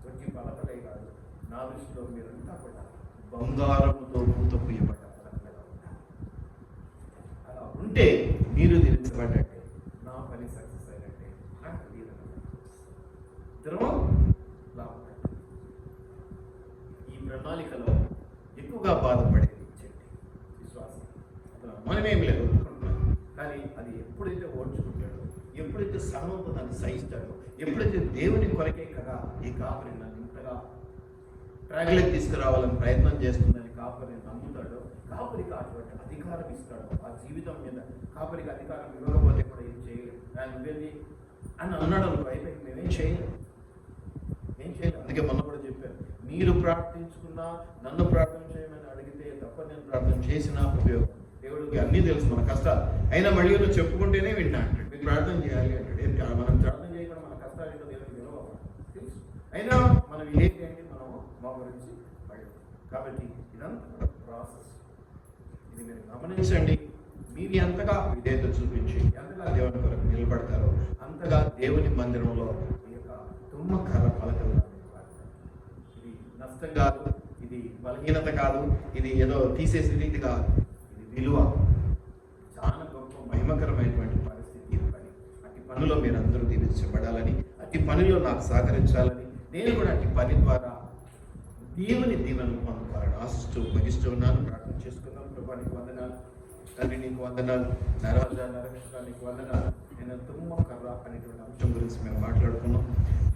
వచ్చి పలకలే కాదు, నా దృష్టిలో మీరంతా కూడా బంగారముతో పూతపోయబడ్డ పలకలుగా ఉండాలి. అలా ఉంటే మీరు దీవించబడ్డట్టే, నా పని సక్సెస్ అయినట్టే, నాకు ఇద్దరం లాభం. ఈ ప్రణాళికలో ఎక్కువగా బాధపడేది విశ్వాసం. మనమేమి లేదు కానీ అది ఎప్పుడైతే ఓడ్చుకుంటాడో, ఎప్పుడైతే సహనంతో దాన్ని సహిస్తాడో, ఎప్పుడైతే దేవుని కొరకే కదా ఈ కాపరి నన్ను ఇంతగా ట్రాక్లోకి తీసుకురావాలని ప్రయత్నం చేస్తుందని కాపరిని నమ్ముతాడో, కాపరికి అటువంటి అధికారం ఇస్తాడు ఆ జీవితం మీద. కాపరికి అధికారం ఇవ్వకపోతే కూడా ఏం చేయలేదు. నువ్వేది అని అన్నాడు అనుకో, అయిపోయి మేమేం చేయలేదు. అందుకే మొన్న కూడా చెప్పాను, మీరు ప్రార్థించుకున్నా నన్ను ప్రార్థన చేయమని అడిగితే తప్ప నేను ప్రార్థన చేసినా ఉపయోగం. దేవుడికి అన్నీ తెలుసు మన కష్టాలు, అయినా మళ్ళీ నువ్వు చెప్పుకుంటేనే వింటా అంటాడు. మీరు ప్రార్థన చేయాలి అంటాడు. మనం ప్రార్థన చేయకుండా మన కష్టాలు ఏంటో దేవుడికి తెలుసు. అయినా మనం ఏంటి మనం మా గురించి పడి. కాబట్టి ఇదంతా ప్రాసెస్. ఇది మీరు గమనించండి. మీరు ఎంతగా విధేయత చూపించి ఎంతగా దేవుని కొరకు నిలబడతారో అంతగా దేవుని మందిరంలో ఈ యొక్క తుమ్మకర్ర పలకలు. ఇది నష్టం కాదు, ఇది బలహీనత కాదు, ఇది ఏదో తీసేసి రీతి కాదు. ఇది విలువ, చాలా గొప్ప మహిమకరమైనటువంటి పరిస్థితి. పని అట్టి పనిలో మీరు అందరూ దీవించబడాలని, అట్టి పనిలో నాకు సహకరించాలని, నేను కూడా అట్టి పని ద్వారా దేవుని దీవెనలు పొందుకోవాలని ఆశిస్తూ ముగిస్తూ ఉన్నాను. ప్రార్థన చేసుకుందాం. ప్రభా నీకు వందనాలు, తండ్రి నీకు వందనాలు, నరకృష్ణ నీకు వందనాలు. నేను తుమ్మకర్ర అనేటువంటి అంశం గురించి మేము మాట్లాడుకున్నాం.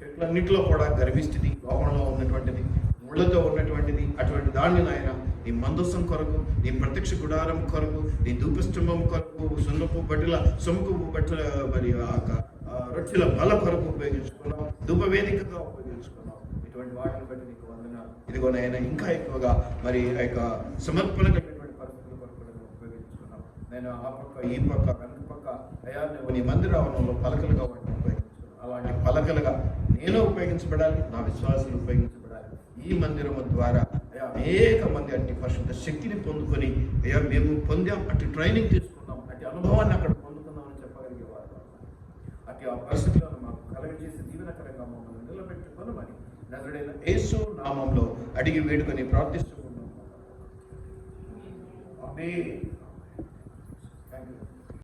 చెట్లన్నింటిలో కూడా గర్విష్టిది, లోపంలో ఉన్నటువంటిది, ముళ్ళతో ఉన్నటువంటిది, అటువంటి దాన్ని నాయన నీ మందస్సం కొరకు, నీ ప్రత్యక్ష గుడారం కొరకు, నీ ధూపస్తంభం కొరకు, సొమ్ము బట్టల మరి రొట్టెల బల కొరకు ఉపయోగించుకున్నాం, ధూపవేదికగా ఉపయోగించుకున్నాం. ఇటువంటి వాటిని బట్టి నీకు వందనాలు. ఇదిగో నాయన ఇంకా ఎక్కువగా మరి ఆ యొక్క సమర్పణ కలిగినటువంటి పరిస్థితుల కొరకు ఉపయోగించుకున్నాం. నేను ఆ పక్క ఈ పక్క వెనక పక్క అయా నీ మందిరావరణంలో పలకలుగా వాటిని ఉపయోగించుకున్నాను. అలాంటి పలకలుగా నేను ఉపయోగించబడాలి, నా విశ్వాసాలు ఉపయోగించబడాలి. ఈ మందిరము ద్వారా అయ్యా అనేక మంది అట్టి పరిశుద్ధ శక్తిని పొందుకొని అయ్యా మేము పొందాం, అట్టి ట్రైనింగ్ తీసుకున్నాం, అట్టి అనుభవాన్ని అక్కడ పొందుకున్నామని చెప్పగలిగేవారు. అట్టి ఆ పరిస్థితులను మాకు కలగజేసి దీవెనకరంగా మమ్మల్ని నిలబెట్టుకోనమని నజరేయుడైన యేసు నామంలో అడిగి వేడుకొని ప్రార్థిస్తున్నాము. ఆమేన్.